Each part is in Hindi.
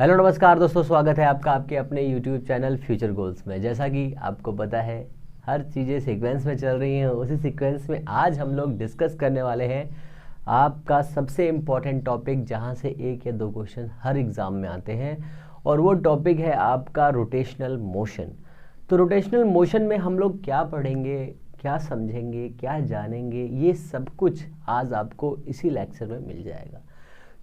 हेलो नमस्कार दोस्तों, स्वागत है आपका आपके अपने YouTube चैनल फ्यूचर गोल्स में। जैसा कि आपको पता है हर चीज़ें सीक्वेंस में चल रही हैं, उसी सीक्वेंस में आज हम लोग डिस्कस करने वाले हैं आपका सबसे इम्पॉर्टेंट टॉपिक, जहां से एक या दो क्वेश्चन हर एग्ज़ाम में आते हैं, और वो टॉपिक है आपका रोटेशनल मोशन। तो रोटेशनल मोशन में हम लोग क्या पढ़ेंगे, क्या समझेंगे, क्या जानेंगे, ये सब कुछ आज आपको इसी लेक्चर में मिल जाएगा।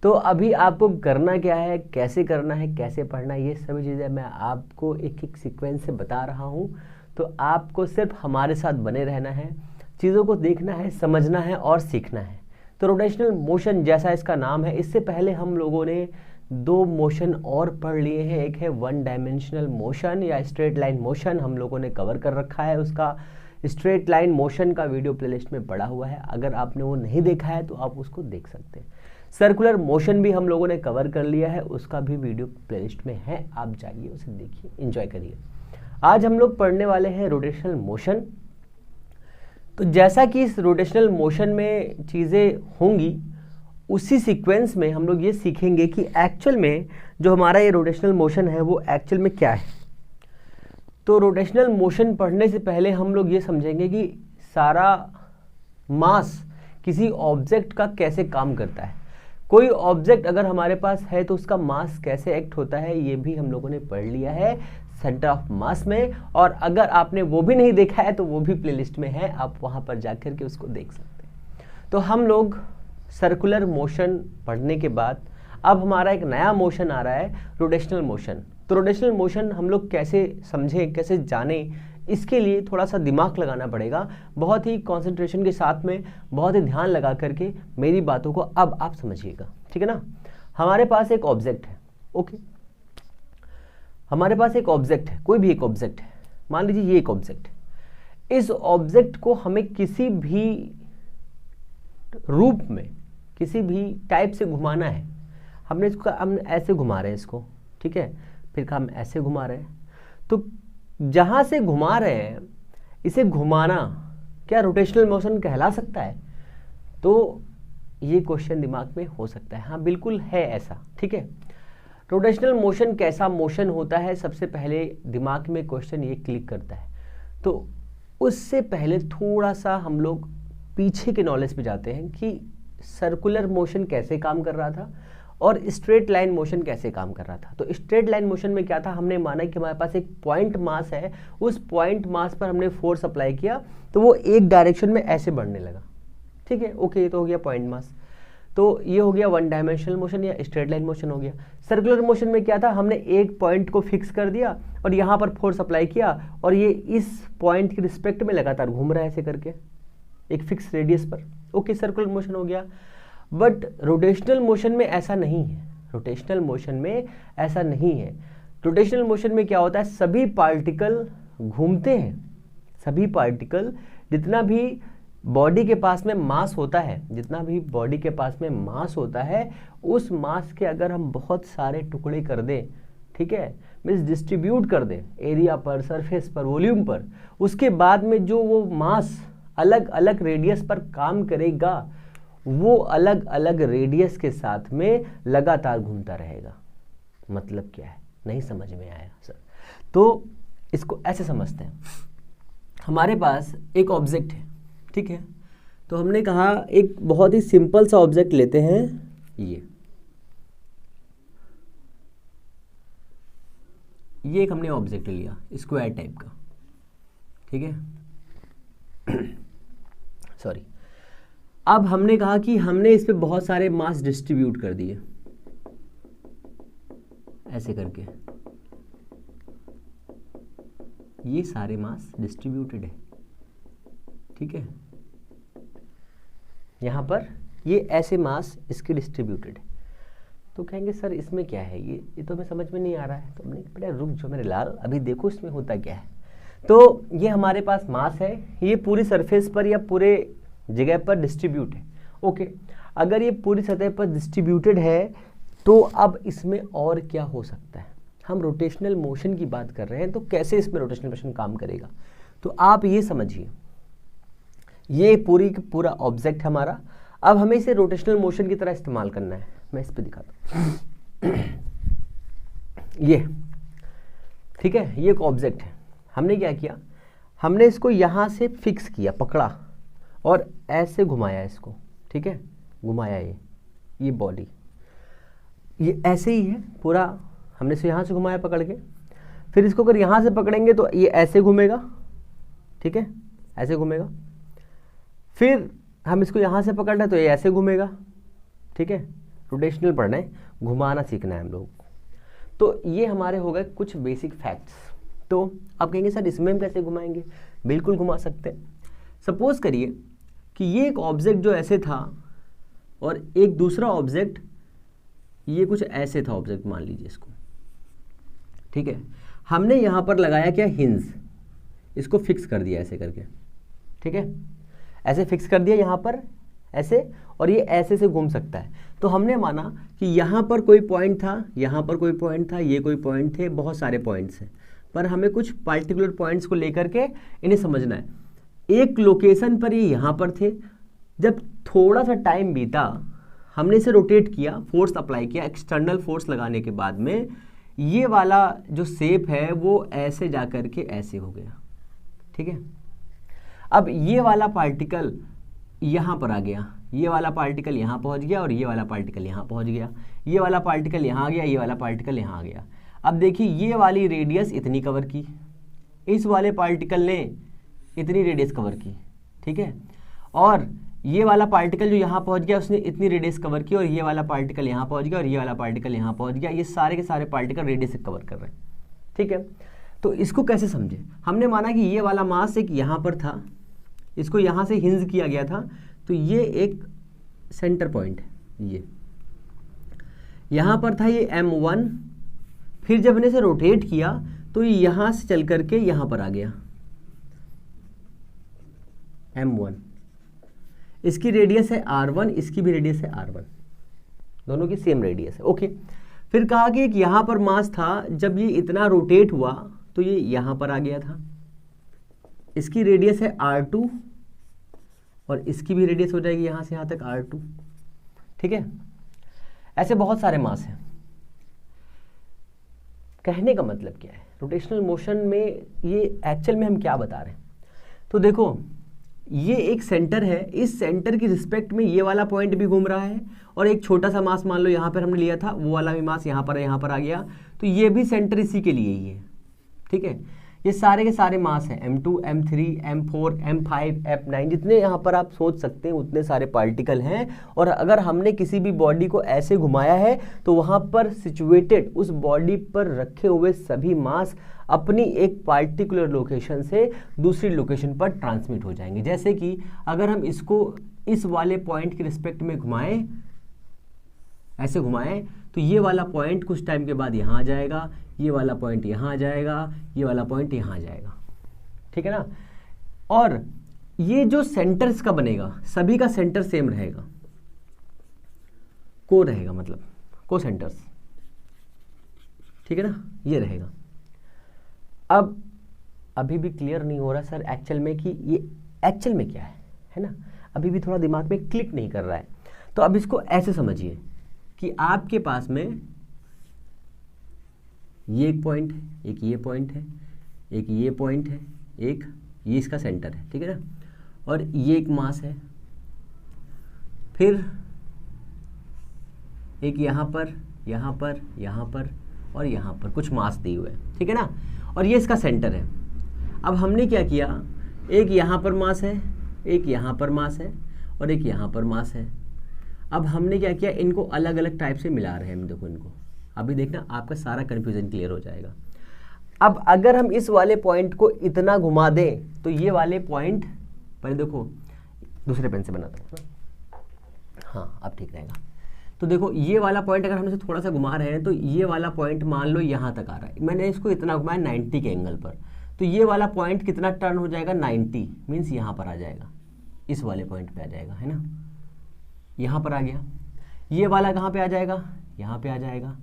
तो अभी आपको करना क्या है, कैसे करना है, कैसे पढ़ना है, ये सभी चीज़ें मैं आपको एक एक सीक्वेंस से बता रहा हूँ। तो आपको सिर्फ हमारे साथ बने रहना है, चीज़ों को देखना है, समझना है और सीखना है। तो रोटेशनल मोशन जैसा इसका नाम है, इससे पहले हम लोगों ने दो मोशन और पढ़ लिए हैं। एक है वन डायमेंशनल मोशन या स्ट्रेट लाइन मोशन, हम लोगों ने कवर कर रखा है। उसका स्ट्रेट लाइन मोशन का वीडियो प्लेलिस्ट में पड़ा हुआ है, अगर आपने वो नहीं देखा है तो आप उसको देख सकते हैं। सर्कुलर मोशन भी हम लोगों ने कवर कर लिया है, उसका भी वीडियो प्लेलिस्ट में है, आप जाइए उसे देखिए, एंजॉय करिए। आज हम लोग पढ़ने वाले हैं रोटेशनल मोशन। तो जैसा कि इस रोटेशनल मोशन में चीज़ें होंगी, उसी सीक्वेंस में हम लोग ये सीखेंगे कि एक्चुअल में जो हमारा ये रोटेशनल मोशन है वो एक्चुअल में क्या है। तो रोटेशनल मोशन पढ़ने से पहले हम लोग ये समझेंगे कि सारा मास किसी ऑब्जेक्ट का कैसे काम करता है। कोई ऑब्जेक्ट अगर हमारे पास है तो उसका मास कैसे एक्ट होता है, ये भी हम लोगों ने पढ़ लिया है सेंटर ऑफ मास में। और अगर आपने वो भी नहीं देखा है तो वो भी प्लेलिस्ट में है, आप वहाँ पर जाकर के उसको देख सकते हैं। तो हम लोग सर्कुलर मोशन पढ़ने के बाद अब हमारा एक नया मोशन आ रहा है, रोटेशनल मोशन। तो रोटेशनल मोशन हम लोग कैसे समझें, कैसे जानें, इसके लिए थोड़ा सा दिमाग लगाना पड़ेगा। बहुत ही कंसंट्रेशन के साथ में, बहुत ही ध्यान लगा करके मेरी बातों को अब आप समझिएगा, ठीक है ना। हमारे पास एक ऑब्जेक्ट है, ओके, हमारे पास एक ऑब्जेक्ट है, कोई भी एक ऑब्जेक्ट है, मान लीजिए ये एक ऑब्जेक्ट है। इस ऑब्जेक्ट को हमें किसी भी रूप में, किसी भी टाइप से घुमाना है। हम ऐसे घुमा रहे हैं इसको, ठीक है, फिर हम ऐसे घुमा रहे हैं। तो जहां से घुमा रहे हैं, इसे घुमाना क्या रोटेशनल मोशन कहला सकता है? तो ये क्वेश्चन दिमाग में हो सकता है। हाँ, बिल्कुल है ऐसा, ठीक है। रोटेशनल मोशन कैसा मोशन होता है, सबसे पहले दिमाग में क्वेश्चन ये क्लिक करता है। तो उससे पहले थोड़ा सा हम लोग पीछे के नॉलेज पे जाते हैं कि सर्कुलर मोशन कैसे काम कर रहा था और स्ट्रेट लाइन मोशन कैसे काम कर रहा था। तो स्ट्रेट लाइन मोशन में क्या था, हमने माना कि हमारे पास एक पॉइंट मास है, उस पॉइंट मास पर हमने फोर्स अप्लाई किया तो वो एक डायरेक्शन में ऐसे बढ़ने लगा, ठीक है, ओके, ये तो हो गया पॉइंट मास। तो ये हो गया वन डायमेंशनल मोशन या स्ट्रेट लाइन मोशन हो गया। सर्कुलर मोशन में क्या था, हमने एक पॉइंट को फिक्स कर दिया और यहाँ पर फोर्स अप्लाई किया और ये इस पॉइंट के रिस्पेक्ट में लगातार घूम रहा है ऐसे करके एक फिक्स रेडियस पर, ओके, सर्कुलर मोशन हो गया। बट रोटेशनल मोशन में ऐसा नहीं है, रोटेशनल मोशन में ऐसा नहीं है। रोटेशनल मोशन में क्या होता है, सभी पार्टिकल घूमते हैं, सभी पार्टिकल, जितना भी बॉडी के पास में मास होता है, जितना भी बॉडी के पास में मास होता है, उस मास के अगर हम बहुत सारे टुकड़े कर दें, ठीक है, मीन्स डिस्ट्रीब्यूट कर दें एरिया पर, सरफेस पर, वॉल्यूम पर, उसके बाद में जो वो मास अलग अलग रेडियस पर काम करेगा, वो अलग अलग रेडियस के साथ में लगातार घूमता रहेगा। मतलब क्या है, नहीं समझ में आया सर? तो इसको ऐसे समझते हैं, हमारे पास एक ऑब्जेक्ट है, ठीक है, तो हमने कहा एक बहुत ही सिंपल सा ऑब्जेक्ट लेते हैं, ये एक हमने ऑब्जेक्ट लिया स्क्वायर टाइप का, ठीक है सॉरी। अब हमने कहा कि हमने इस पे बहुत सारे मास डिस्ट्रीब्यूट कर दिए ऐसे करके, ये सारे मास डिस्ट्रीब्यूटेड है, ठीक है, यहां पर ये ऐसे मास इसके डिस्ट्रीब्यूटेड है। तो कहेंगे सर इसमें क्या है, ये तो हमें समझ में नहीं आ रहा है। तो हमने बेटा रुक जो मेरे लाल, अभी देखो इसमें होता क्या है। तो ये हमारे पास मास है, ये पूरी सरफेस पर या पूरे जगह पर डिस्ट्रीब्यूट है, ओके। अगर ये पूरी सतह पर डिस्ट्रीब्यूटेड है तो अब इसमें और क्या हो सकता है, हम रोटेशनल मोशन की बात कर रहे हैं, तो कैसे इसमें रोटेशनल मोशन काम करेगा। तो आप ये समझिए, ये पूरा ऑब्जेक्ट हमारा, अब हमें इसे रोटेशनल मोशन की तरह इस्तेमाल करना है। मैं इस पे दिखाता हूँ ये, ठीक है, ये एक ऑब्जेक्ट है। हमने क्या किया, हमने इसको यहाँ से फिक्स किया, पकड़ा और ऐसे घुमाया इसको, ठीक है, घुमाया ये बॉडी, ये ऐसे ही है पूरा। हमने इसे यहाँ से घुमाया पकड़ के, फिर इसको अगर यहाँ से पकड़ेंगे तो ये ऐसे घूमेगा, ठीक है, ऐसे घूमेगा। फिर हम इसको यहाँ से पकड़ रहे हैं तो ये ऐसे घूमेगा, ठीक है। रोटेशनल पढ़ना है, घुमाना सीखना है हम लोग को। तो ये हमारे हो गए कुछ बेसिक फैक्ट्स। तो आप कहेंगे सर इसमें हम कैसे घुमाएंगे? बिल्कुल घुमा सकते हैं। सपोज करिए कि ये एक ऑब्जेक्ट जो ऐसे था और एक दूसरा ऑब्जेक्ट ये कुछ ऐसे था, ऑब्जेक्ट मान लीजिए इसको, ठीक है। हमने यहाँ पर लगाया क्या, हिंज, इसको फिक्स कर दिया ऐसे करके, ठीक है, ऐसे फिक्स कर दिया यहाँ पर ऐसे, और ये ऐसे से घूम सकता है। तो हमने माना कि यहाँ पर कोई पॉइंट था, यहाँ पर कोई पॉइंट था, ये कोई पॉइंट थे, बहुत सारे पॉइंट्स हैं, पर हमें कुछ पर्टिकुलर पॉइंट्स को लेकर के इन्हें समझना है। एक लोकेशन पर ये यहाँ पर थे, जब थोड़ा सा टाइम बीता हमने इसे रोटेट किया, फोर्स अप्लाई किया, एक्सटर्नल फोर्स लगाने के बाद में ये वाला जो शेप है वो ऐसे जा कर के ऐसे हो गया, ठीक है। अब ये वाला पार्टिकल यहाँ पर आ गया, ये वाला पार्टिकल यहाँ पहुँच गया और ये वाला पार्टिकल यहाँ पहुँच गया, ये वाला पार्टिकल यहाँ आ गया, ये वाला पार्टिकल यहाँ आ गया। अब देखिए ये वाली रेडियस इतनी कवर की, इस वाले पार्टिकल ने इतनी रेडियस कवर की, ठीक है, और ये वाला पार्टिकल जो यहाँ पहुँच गया उसने इतनी रेडियस कवर की, और ये वाला पार्टिकल यहाँ पहुँच गया और ये वाला पार्टिकल यहाँ पहुँच गया। ये सारे के सारे पार्टिकल रेडियस से कवर कर रहे हैं, ठीक है। तो इसको कैसे समझे, हमने माना कि ये वाला मास एक यहाँ पर था, इसको यहाँ से हिंज किया गया था, तो ये एक सेंटर पॉइंट है, ये यहाँ पर था ये M1, फिर जब हमने इसे रोटेट किया तो ये यहाँ से चल करके यहाँ पर आ गया M1, इसकी रेडियस है R1, इसकी भी रेडियस है R1, दोनों की सेम रेडियस है, ओके। फिर कहा कि एक यहाँ पर मास था, जब ये इतना रोटेट हुआ तो ये यहाँ पर आ गया था, इसकी रेडियस है R2 और इसकी भी रेडियस हो जाएगी यहाँ से यहाँ तक R2, ठीक है। ऐसे बहुत सारे मास हैं। कहने का मतलब क्या है, रोटेशनल मोशन में ये एक्चुअल में हम क्या बता रहे हैं। तो देखो ये एक सेंटर है, इस सेंटर की रिस्पेक्ट में ये वाला पॉइंट भी घूम रहा है, और एक छोटा सा मास मान लो यहाँ पर हमने लिया था, वो वाला भी मास यहाँ पर आ गया, तो ये भी सेंटर इसी के लिए ही है, ठीक है। ये सारे के सारे मास हैं, M2, M3, M4, M5, F9, जितने यहाँ पर आप सोच सकते हैं उतने सारे पार्टिकल हैं। और अगर हमने किसी भी बॉडी को ऐसे घुमाया है तो वहाँ पर सिचुएटेड उस बॉडी पर रखे हुए सभी मास अपनी एक पार्टिकुलर लोकेशन से दूसरी लोकेशन पर ट्रांसमिट हो जाएंगे। जैसे कि अगर हम इसको इस वाले पॉइंट के रिस्पेक्ट में घुमाएं, ऐसे घुमाएं, तो ये वाला पॉइंट कुछ टाइम के बाद यहाँ आ जाएगा, ये वाला पॉइंट यहाँ आ जाएगा, ये वाला पॉइंट यहाँ आ जाएगा, ठीक है ना। और ये जो सेंटर इसका बनेगा, सभी का सेंटर सेम रहेगा, को रहेगा, मतलब को सेंटर्स, ठीक है ना, ये रहेगा। अब अभी भी क्लियर नहीं हो रहा सर एक्चुअल में कि ये एक्चुअल में क्या है ना, अभी भी थोड़ा दिमाग में क्लिक नहीं कर रहा है। तो अब इसको ऐसे समझिए कि आपके पास में ये एक पॉइंट है, एक ये पॉइंट है, एक ये पॉइंट है, एक ये इसका सेंटर है, ठीक है ना, और ये एक मास है, फिर एक यहाँ पर, यहाँ पर, यहाँ पर और यहाँ पर कुछ मास दिए हुए हैं, ठीक है ना, और ये इसका सेंटर है। अब हमने क्या किया, एक यहाँ पर मास है, एक यहाँ पर मास है और एक यहाँ पर मास है। अब हमने क्या किया, इनको अलग अलग टाइप से मिला रहे हैं हम, देखो इनको, अभी देखना आपका सारा कन्फ्यूजन क्लियर हो जाएगा। अब अगर हम इस वाले पॉइंट को इतना घुमा दें तो ये वाले पॉइंट, पहले देखो दूसरे पेन से बनाता हूँ, हाँ अब ठीक रहेगा। तो देखो ये वाला पॉइंट अगर हम इसे थोड़ा सा घुमा रहे हैं तो ये वाला पॉइंट मान लो यहाँ तक आ रहा है, मैंने इसको इतना घुमाया 90 के एंगल पर, तो ये वाला पॉइंट कितना टर्न हो जाएगा, 90 मीन्स यहाँ पर आ जाएगा, इस वाले पॉइंट पे आ जाएगा, है ना, यहाँ पर आ गया। ये वाला कहाँ पे आ जाएगा, यहाँ पे आ जाएगा,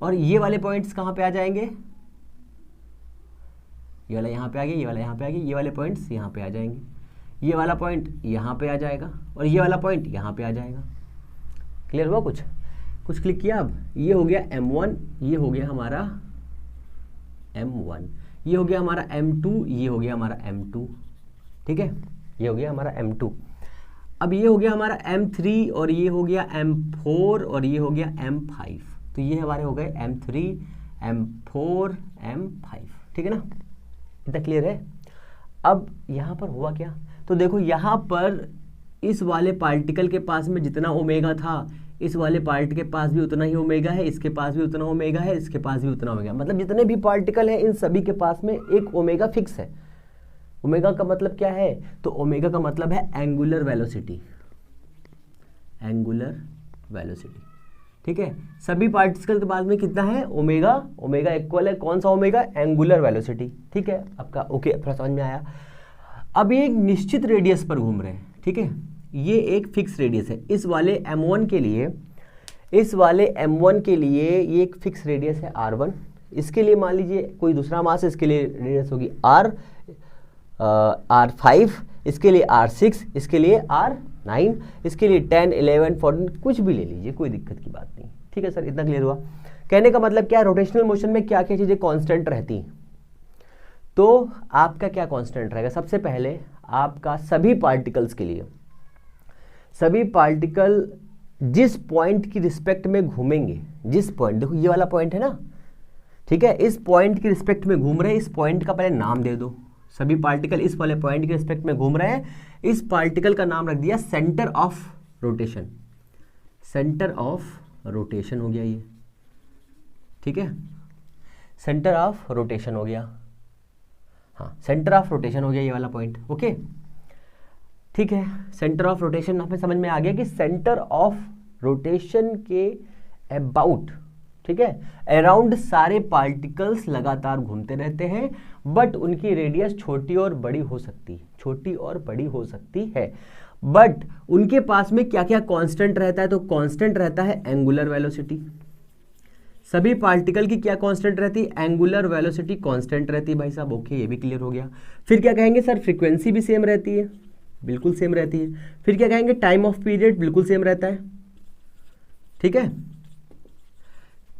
और ये वाले पॉइंट्स कहाँ पे आ जाएंगे, ये वाला यहाँ पे आ गया, ये वाला यहाँ पे आ गया, ये वाले पॉइंट्स यहाँ पे आ जाएंगे, ये वाला पॉइंट यहाँ पे आ जाएगा और ये वाला पॉइंट यहाँ पे आ जाएगा। क्लियर हुआ, कुछ क्लिक किया। अब ये हो गया M1, ये हो गया हमारा m1, ये हो गया हमारा m2, ये हो गया हमारा m2, ठीक है, ये हो गया हमारा m2। अब ये हो गया हमारा m3 और ये हो गया m4 और ये हो गया m5, तो ये हमारे हो गए m3, m4, m5, ठीक है ना, इतना क्लियर है। अब यहाँ पर हुआ क्या, तो देखो यहाँ पर इस वाले पार्टिकल के पास में जितना ओमेगा था, इस वाले पार्ट के पास भी उतना ही ओमेगा है, इसके पास भी उतना ओमेगा है, इसके पास भी उतना ओमेगा, मतलब जितने भी पार्टिकल हैं इन सभी के पास में एक ओमेगा फिक्स है। ओमेगा का मतलब क्या है, तो ओमेगा का मतलब है एंगुलर वेलोसिटी, एंगुलर वेलोसिटी, ठीक है। सभी पार्टिकल के पास में कितना है, ओमेगा, ओमेगा इक्वल है कौन सा ओमेगा, एंगुलर वेलोसिटी, ठीक है आपका, ओके अपना समझ में आया। अब ये एक निश्चित रेडियस पर घूम रहे हैं, ठीक है, ये एक फिक्स रेडियस है। इस वाले m1 के लिए, इस वाले m1 के लिए ये एक फिक्स रेडियस है r1, इसके लिए मान लीजिए कोई दूसरा मास है, इसके लिए रेडियस होगी r5, इसके लिए r6, इसके लिए r9, इसके लिए 10, 11, 14 कुछ भी ले लीजिए, कोई दिक्कत की बात नहीं, ठीक है सर, इतना क्लियर हुआ। कहने का मतलब क्या है, रोटेशनल मोशन में क्या क्या चीज़ें कांस्टेंट रहती हैं, तो आपका क्या कांस्टेंट रहेगा, सबसे पहले आपका सभी पार्टिकल्स के लिए, सभी पार्टिकल जिस पॉइंट की रिस्पेक्ट में घूमेंगे, जिस पॉइंट, देखो ये वाला पॉइंट है ना, ठीक है, इस पॉइंट की रिस्पेक्ट में घूम रहे हैं, इस पॉइंट का पहले नाम दे दो, सभी पार्टिकल इस वाले पॉइंट की रिस्पेक्ट में घूम रहे हैं, इस पार्टिकल का नाम रख दिया centre of rotation, centre of rotation हो गया ये, ठीक है, सेंटर ऑफ रोटेशन हो गया, हाँ सेंटर ऑफ रोटेशन हो गया ये वाला पॉइंट, ओके ठीक है। सेंटर ऑफ रोटेशन हमें समझ में आ गया कि सेंटर ऑफ रोटेशन के अबाउट, ठीक है, अराउंड सारे पार्टिकल्स लगातार घूमते रहते हैं, बट उनकी रेडियस छोटी और बड़ी हो सकती है, छोटी और बड़ी हो सकती है, बट उनके पास में क्या क्या कांस्टेंट रहता है, तो कांस्टेंट रहता है एंगुलर वेलोसिटी, सभी पार्टिकल की क्या कांस्टेंट रहती है, एंगुलर वेलोसिटी कांस्टेंट रहती है भाई साहब, ओके ये भी क्लियर हो गया। फिर क्या कहेंगे सर, फ्रीक्वेंसी भी सेम रहती है, बिल्कुल सेम रहती है। फिर क्या कहेंगे, टाइम ऑफ पीरियड बिल्कुल सेम रहता है, ठीक है।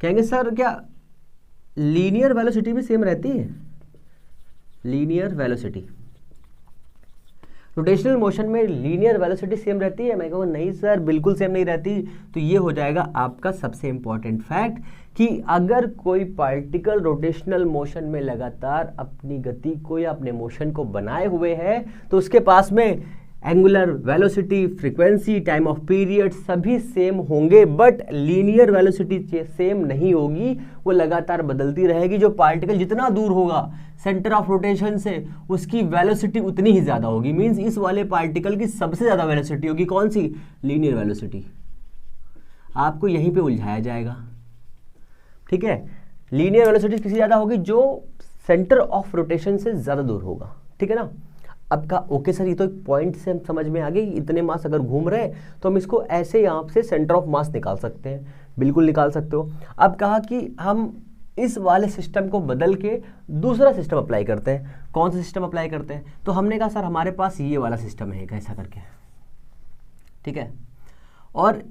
कहेंगे सर क्या लीनियर वेलोसिटी भी सेम रहती है, लीनियर वेलोसिटी, रोटेशनल मोशन में लीनियर वेलोसिटी सेम रहती है, मैं कहूँगा नहीं सर बिल्कुल सेम नहीं रहती, तो ये हो जाएगा आपका सबसे इंपॉर्टेंट फैक्ट कि अगर कोई पार्टिकल रोटेशनल मोशन में लगातार अपनी गति को या अपने मोशन को बनाए हुए है, तो उसके पास में angular velocity, frequency, time of period सभी सेम होंगे, बट लीनियर वेलोसिटी सेम नहीं होगी, वो लगातार बदलती रहेगी। जो पार्टिकल जितना दूर होगा सेंटर ऑफ रोटेशन से, उसकी वेलोसिटी उतनी ही ज़्यादा होगी, मीन्स इस वाले पार्टिकल की सबसे ज़्यादा वेलोसिटी होगी कौन सी, लीनियर वेलोसिटी। आपको यहीं पे उलझाया जाएगा, ठीक है। लीनियर वेलोसिटी किसी ज़्यादा होगी, जो सेंटर ऑफ रोटेशन से ज़्यादा दूर होगा, ठीक है ना। अब का ओके सर, ये तो एक पॉइंट से हम समझ में आ गए, इतने मास अगर घूम रहे हैं तो हम इसको ऐसे यहाँ से सेंटर ऑफ मास निकाल सकते हैं, बिल्कुल निकाल सकते हो। अब कहा कि हम इस वाले सिस्टम को बदल के दूसरा सिस्टम अप्लाई करते हैं, कौन सा सिस्टम अप्लाई करते हैं, तो हमने कहा सर हमारे पास ये वाला सिस्टम है ऐसा करके, ठीक है, और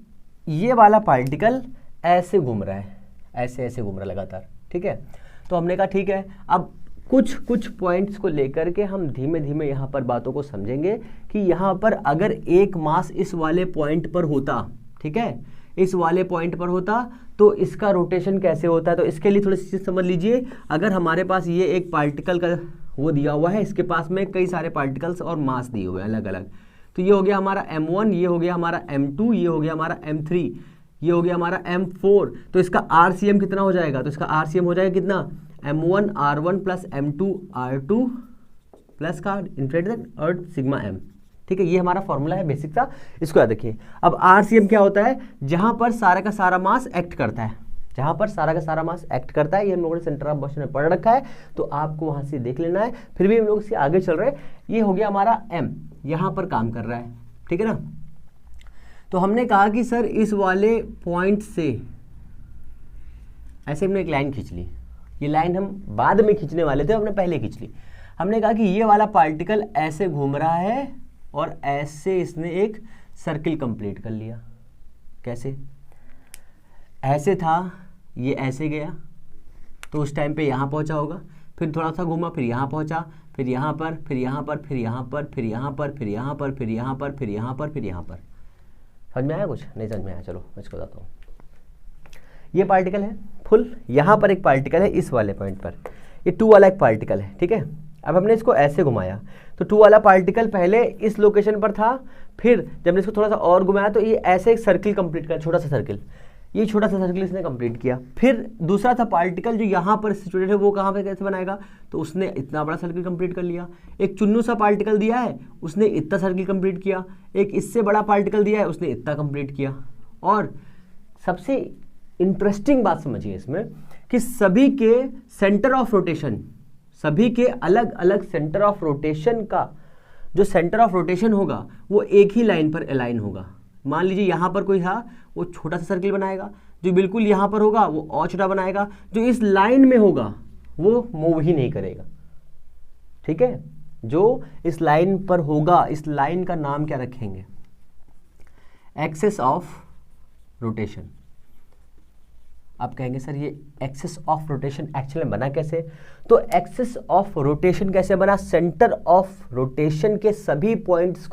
ये वाला पार्टिकल ऐसे घूम रहा है, ऐसे ऐसे घूम रहा है लगातार, ठीक है। तो हमने कहा ठीक है, अब कुछ पॉइंट्स को लेकर के हम धीमे धीमे यहाँ पर बातों को समझेंगे कि यहाँ पर अगर एक मास इस वाले पॉइंट पर होता, ठीक है, इस वाले पॉइंट पर होता तो इसका रोटेशन कैसे होता है। तो इसके लिए थोड़ी सी चीज़ समझ लीजिए, अगर हमारे पास ये एक पार्टिकल का वो दिया हुआ है, इसके पास में कई सारे पार्टिकल्स और मास दिए हुए हैं अलग अलग, तो ये हो गया हमारा m1, ये हो गया हमारा m2, ये हो गया हमारा m3, ये हो गया हमारा m4, तो इसका RCM कितना हो जाएगा, तो इसका RCM हो जाएगा कितना, m1 r1 plus m2 r2 plus का इंटीग्रेटेड अर्थ सिग्मा m, ठीक है। ये हमारा फॉर्मूला है बेसिक सा, इसको याद रखिए। अब RCM क्या होता है, जहां पर सारा का सारा मास एक्ट करता है, जहां पर सारा का सारा मास एक्ट करता है, ये हम लोगों ने सेंटर ऑफ मोशन में पढ़ रखा है, तो आपको वहां से देख लेना है। फिर भी हम लोग इससे आगे चल रहे हैं, ये हो गया हमारा m, यहां पर काम कर रहा है, ठीक है ना। तो हमने कहा कि सर इस वाले पॉइंट से ऐसे हमने एक लाइन खींच ली, ये लाइन हम बाद में खींचने वाले थे, हमने पहले खींच ली। हमने कहा कि ये वाला पार्टिकल ऐसे घूम रहा है और ऐसे इसने एक सर्किल कंप्लीट कर लिया। कैसे, ऐसे था, ये ऐसे गया, तो उस टाइम पे यहाँ पहुँचा होगा, फिर थोड़ा सा घूमा, फिर यहाँ पहुँचा, फिर यहाँ पर, फिर यहाँ पर, फिर यहाँ पर, फिर यहाँ पर, फिर यहाँ पर, फिर यहाँ पर, फिर यहाँ पर, फिर यहाँ पर। समझ में आया कुछ? नहीं समझ में आया? चलो मैं इसको बताता हूँ। ये पार्टिकल है फुल, यहाँ पर एक पार्टिकल है इस वाले पॉइंट पर, ये 2 वाला एक पार्टिकल है, ठीक है। अब हमने इसको ऐसे घुमाया तो 2 वाला पार्टिकल पहले इस लोकेशन पर था, फिर जब हमने इसको थोड़ा सा और घुमाया तो ये ऐसे एक सर्किल कंप्लीट कर, छोटा सा सर्किल, ये छोटा सा सर्किल इसने कंप्लीट किया। फिर दूसरा था पार्टिकल जो यहाँ पर सिचुएटेड है, वो कहाँ पे कैसे बनाएगा, तो उसने इतना बड़ा सर्किल कंप्लीट कर लिया। एक चुन्नू सा पार्टिकल दिया है, उसने इतना सर्किल कंप्लीट किया। एक इससे बड़ा पार्टिकल दिया है, उसने इतना कंप्लीट किया। और सबसे इंटरेस्टिंग बात समझिए इसमें कि सभी के सेंटर ऑफ रोटेशन, सभी के अलग अलग सेंटर ऑफ रोटेशन का जो सेंटर ऑफ रोटेशन होगा वो एक ही लाइन पर अलाइन होगा। मान लीजिए यहाँ पर कोई था, वो छोटा सा सर्किल बनाएगा, जो बिल्कुल यहाँ पर होगा वो और छोटा बनाएगा, जो इस लाइन में होगा वो मूव ही नहीं करेगा, ठीक है। जो इस लाइन पर होगा, इस लाइन का नाम क्या रखेंगे, एक्सिस ऑफ रोटेशन। आप कहेंगे सर ये एक्सिस ऑफ रोटेशन एक्चुअली बना कैसे, तो एक्सिस ऑफ रोटेशन कैसे बना, सेंटर ऑफ रोटेशन के सभी पॉइंट्स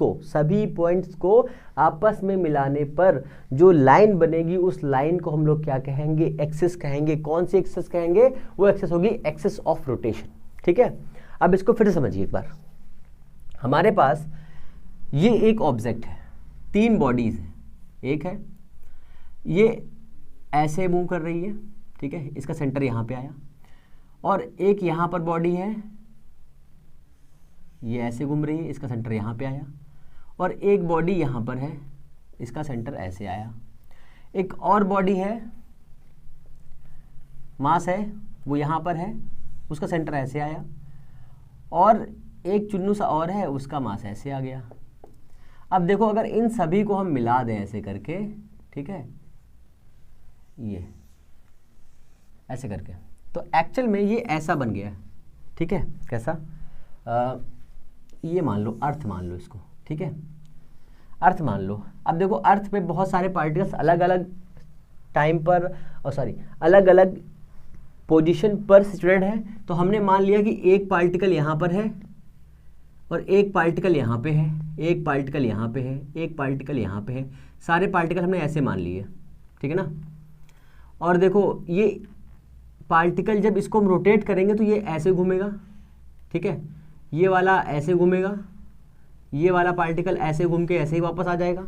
को आपस में मिलाने पर जो लाइन बनेगी उस लाइन को हम लोग क्या कहेंगे, एक्सिस कहेंगे। कौन सी एक्सिस कहेंगे, वो एक्सिस होगी एक्सिस ऑफ रोटेशन, ठीक है। अब इसको फिर से समझिए एक बार। हमारे पास ये एक ऑब्जेक्ट है, 3 बॉडीज है, एक है ये ऐसे मूव कर रही है, ठीक है, इसका सेंटर यहाँ पे आया, और एक यहाँ पर बॉडी है, ये ऐसे घूम रही है, इसका सेंटर यहाँ पे आया, और एक बॉडी यहाँ पर है, इसका सेंटर ऐसे आया। एक और बॉडी है, मास है, वो यहाँ पर है, उसका सेंटर ऐसे आया, और एक चुन्नू सा और है, उसका मास ऐसे आ गया। अब देखो अगर इन सभी को हम मिला दें ऐसे करके, ठीक है, ये ऐसे करके, तो एक्चुअल में ये ऐसा बन गया, ठीक है। कैसा, ये मान लो अर्थ मान लो इसको, ठीक है, अर्थ मान लो। अब देखो अर्थ पे बहुत सारे पार्टिकल्स अलग अलग टाइम पर अलग अलग पोजीशन पर सिचुएटेड है। तो हमने मान लिया कि एक पार्टिकल यहाँ पर है और एक पार्टिकल यहाँ पे है, एक पार्टिकल यहाँ पे है, एक पार्टिकल यहाँ पे है। सारे पार्टिकल हमने ऐसे मान लिए, ठीक है ना। और देखो ये पार्टिकल जब इसको हम रोटेट करेंगे तो ये ऐसे घूमेगा, ठीक है, ये वाला ऐसे घूमेगा, ये वाला पार्टिकल ऐसे घूम के ऐसे ही वापस आ जाएगा,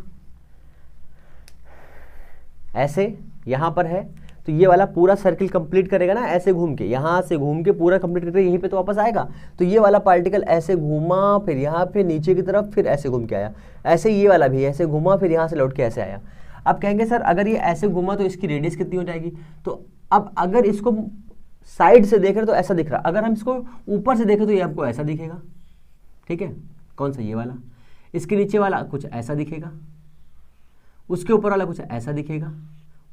ऐसे यहाँ पर है तो ये वाला पूरा सर्किल कंप्लीट करेगा ना, ऐसे घूम के, यहाँ से घूम के पूरा कंप्लीट करके यहीं पे तो वापस आएगा। तो ये वाला पार्टिकल ऐसे घूमा, फिर यहाँ पे नीचे की तरफ, फिर ऐसे घूम के आया। ऐसे ये वाला भी ऐसे घूमा, फिर यहाँ से लौट के ऐसे आया। अब कहेंगे सर अगर ये ऐसे घूमा तो इसकी रेडियस कितनी हो जाएगी, तो अब अगर इसको साइड से देख रहे तो ऐसा दिख रहा, अगर हम इसको ऊपर से देखें तो ये आपको ऐसा दिखेगा, ठीक है। कौन सा, ये वाला। इसके नीचे वाला कुछ ऐसा दिखेगा, उसके ऊपर वाला कुछ ऐसा दिखेगा,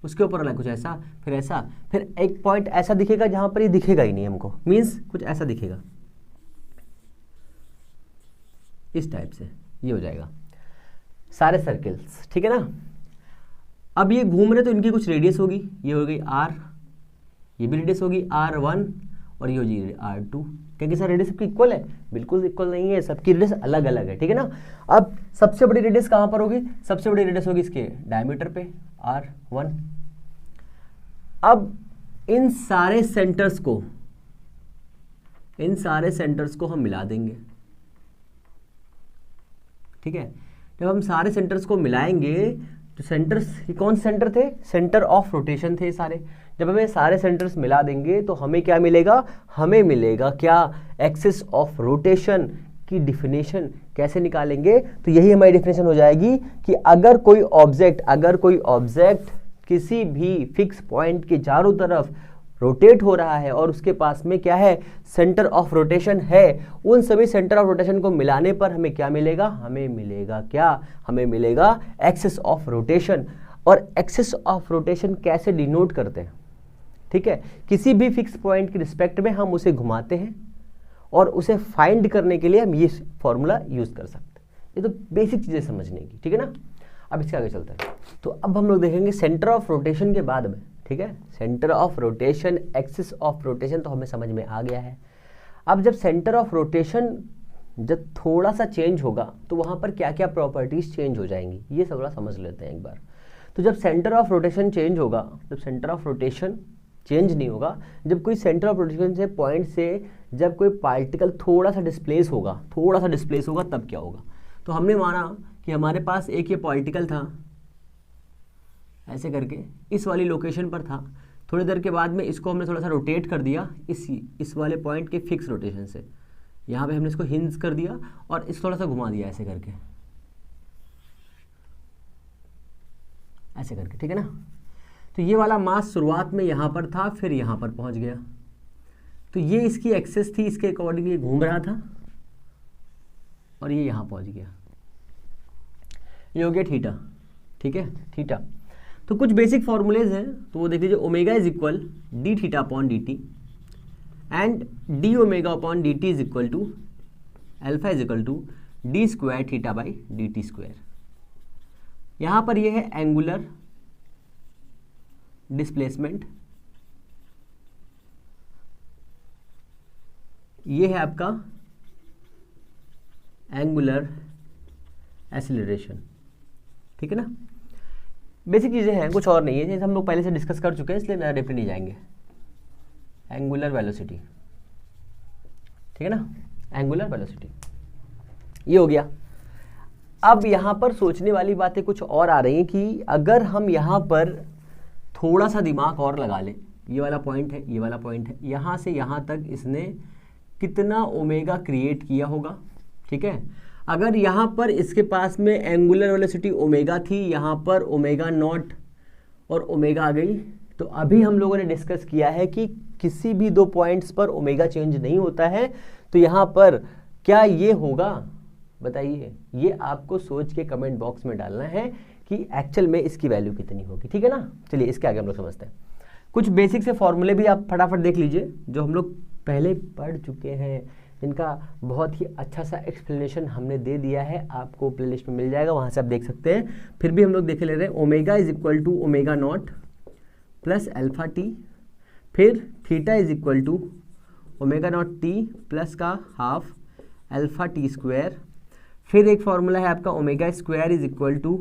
उसके ऊपर वाला कुछ ऐसा, फिर ऐसा, फिर एक पॉइंट ऐसा दिखेगा जहां पर ये दिखेगा ही नहीं हमको, मीन्स कुछ ऐसा दिखेगा, इस टाइप से ये हो जाएगा सारे सर्किल्स, ठीक है ना। अब ये घूम रहे तो इनकी कुछ रेडियस होगी, ये हो गई r, ये भी रेडियस होगी r1, और ये हो जाएगी r2। क्योंकि सर रेडियस सबकी इक्वल है, बिल्कुल इक्वल नहीं है, सबकी रेडियस अलग अलग है, ठीक है ना। अब सबसे बड़ी रेडियस कहाँ पर होगी, सबसे बड़ी रेडियस होगी इसके डायमीटर पे, r1। अब इन सारे सेंटर्स को हम मिला देंगे, ठीक है। जब हम सारे सेंटर्स को मिलाएंगे तो सेंटर्स, ये कौन से सेंटर थे, सेंटर ऑफ रोटेशन थे सारे। जब हमें सारे सेंटर्स मिला देंगे तो हमें क्या मिलेगा, हमें मिलेगा क्या, एक्सिस ऑफ रोटेशन की डिफिनेशन कैसे निकालेंगे, तो यही हमारी डिफिनेशन हो जाएगी कि अगर कोई ऑब्जेक्ट किसी भी फिक्स पॉइंट के चारों तरफ रोटेट हो रहा है और उसके पास में क्या है, सेंटर ऑफ रोटेशन है, उन सभी सेंटर ऑफ रोटेशन को मिलाने पर हमें क्या मिलेगा, हमें मिलेगा क्या, हमें मिलेगा एक्सिस ऑफ रोटेशन। और एक्सिस ऑफ रोटेशन कैसे डिनोट करते हैं, ठीक है, किसी भी फिक्स पॉइंट के रिस्पेक्ट में हम उसे घुमाते हैं और उसे फाइंड करने के लिए हम ये फॉर्मूला यूज कर सकते हैं। ये तो बेसिक चीजें समझने की, ठीक है ना। अब इसके आगे चलते हैं। तो अब हम लोग देखेंगे सेंटर ऑफ रोटेशन के बाद में, ठीक है, centre of rotation, axis of rotation तो हमें समझ में आ गया है। अब जब सेंटर ऑफ रोटेशन जब थोड़ा सा चेंज होगा तो वहाँ पर क्या क्या प्रॉपर्टीज चेंज हो जाएंगी, ये थोड़ा समझ लेते हैं एक बार। तो जब सेंटर ऑफ रोटेशन चेंज होगा, जब सेंटर ऑफ रोटेशन चेंज नहीं होगा, जब कोई सेंटर ऑफ रोटेशन से पॉइंट से जब कोई पार्टिकल थोड़ा सा डिस्प्लेस होगा, तब क्या होगा। तो हमने माना कि हमारे पास एक ये पार्टिकल था, ऐसे करके इस वाली लोकेशन पर था। थोड़ी देर के बाद में इसको हमने थोड़ा सा रोटेट कर दिया इस वाले पॉइंट के फिक्स रोटेशन से। यहाँ पे हमने इसको हिंज कर दिया और इस थोड़ा सा घुमा दिया ऐसे करके, ठीक है ना। तो ये वाला मास शुरुआत में यहाँ पर था, फिर यहाँ पर पहुँच गया। तो ये इसकी एक्सेस थी, इसके अकॉर्डिंग ये घूम रहा था और ये यहाँ पहुँच गया। ये हो गया थीटा, ठीक है, थीटा। तो कुछ बेसिक फॉर्मूलेज हैं, तो वो देख लीजिए। Omega is equal D theta upon D T and D omega upon D T is equal to alpha is equal to D square theta by D T square. यहाँ पर ये है एंगुलर डिस्प्लेसमेंट, ये है आपका एंगुलर एक्सीलरेशन, ठीक है ना। बेसिक चीज़ें हैं, कुछ और नहीं है, जैसे हम लोग पहले से डिस्कस कर चुके हैं, इसलिए ज़्यादा डीपली नहीं जाएंगे। एंगुलर वेलोसिटी, ठीक है ना, एंगुलर वेलोसिटी ये हो गया। अब यहाँ पर सोचने वाली बातें कुछ और आ रही हैं कि अगर हम यहाँ पर थोड़ा सा दिमाग और लगा लें, ये वाला पॉइंट है, ये वाला पॉइंट है, यहाँ से यहाँ तक इसने कितना ओमेगा क्रिएट किया होगा, ठीक है। अगर यहाँ पर इसके पास में एंगुलर वेलोसिटी ओमेगा थी, यहाँ पर ओमेगा नॉट और ओमेगा आ गई, तो अभी हम लोगों ने डिस्कस किया है कि किसी भी दो पॉइंट्स पर ओमेगा चेंज नहीं होता है। तो यहाँ पर क्या ये होगा, बताइए। ये आपको सोच के कमेंट बॉक्स में डालना है कि एक्चुअल में इसकी वैल्यू कितनी होगी, ठीक है ना। चलिए इसके आगे हम लोग समझते हैं। कुछ बेसिक से फॉर्मूले भी आप फटाफट देख लीजिए, जो हम लोग पहले पढ़ चुके हैं, जिनका बहुत ही अच्छा सा एक्सप्लेनेशन हमने दे दिया है, आपको प्लेलिस्ट में मिल जाएगा, वहाँ से आप देख सकते हैं। फिर भी हम लोग देख ले रहे हैं। Omega is equal to omega naught plus alpha t, फिर theta is equal to omega naught t plus का हाफ अल्फा टी स्क्वायर। फिर एक फॉर्मूला है आपका omega square is equal to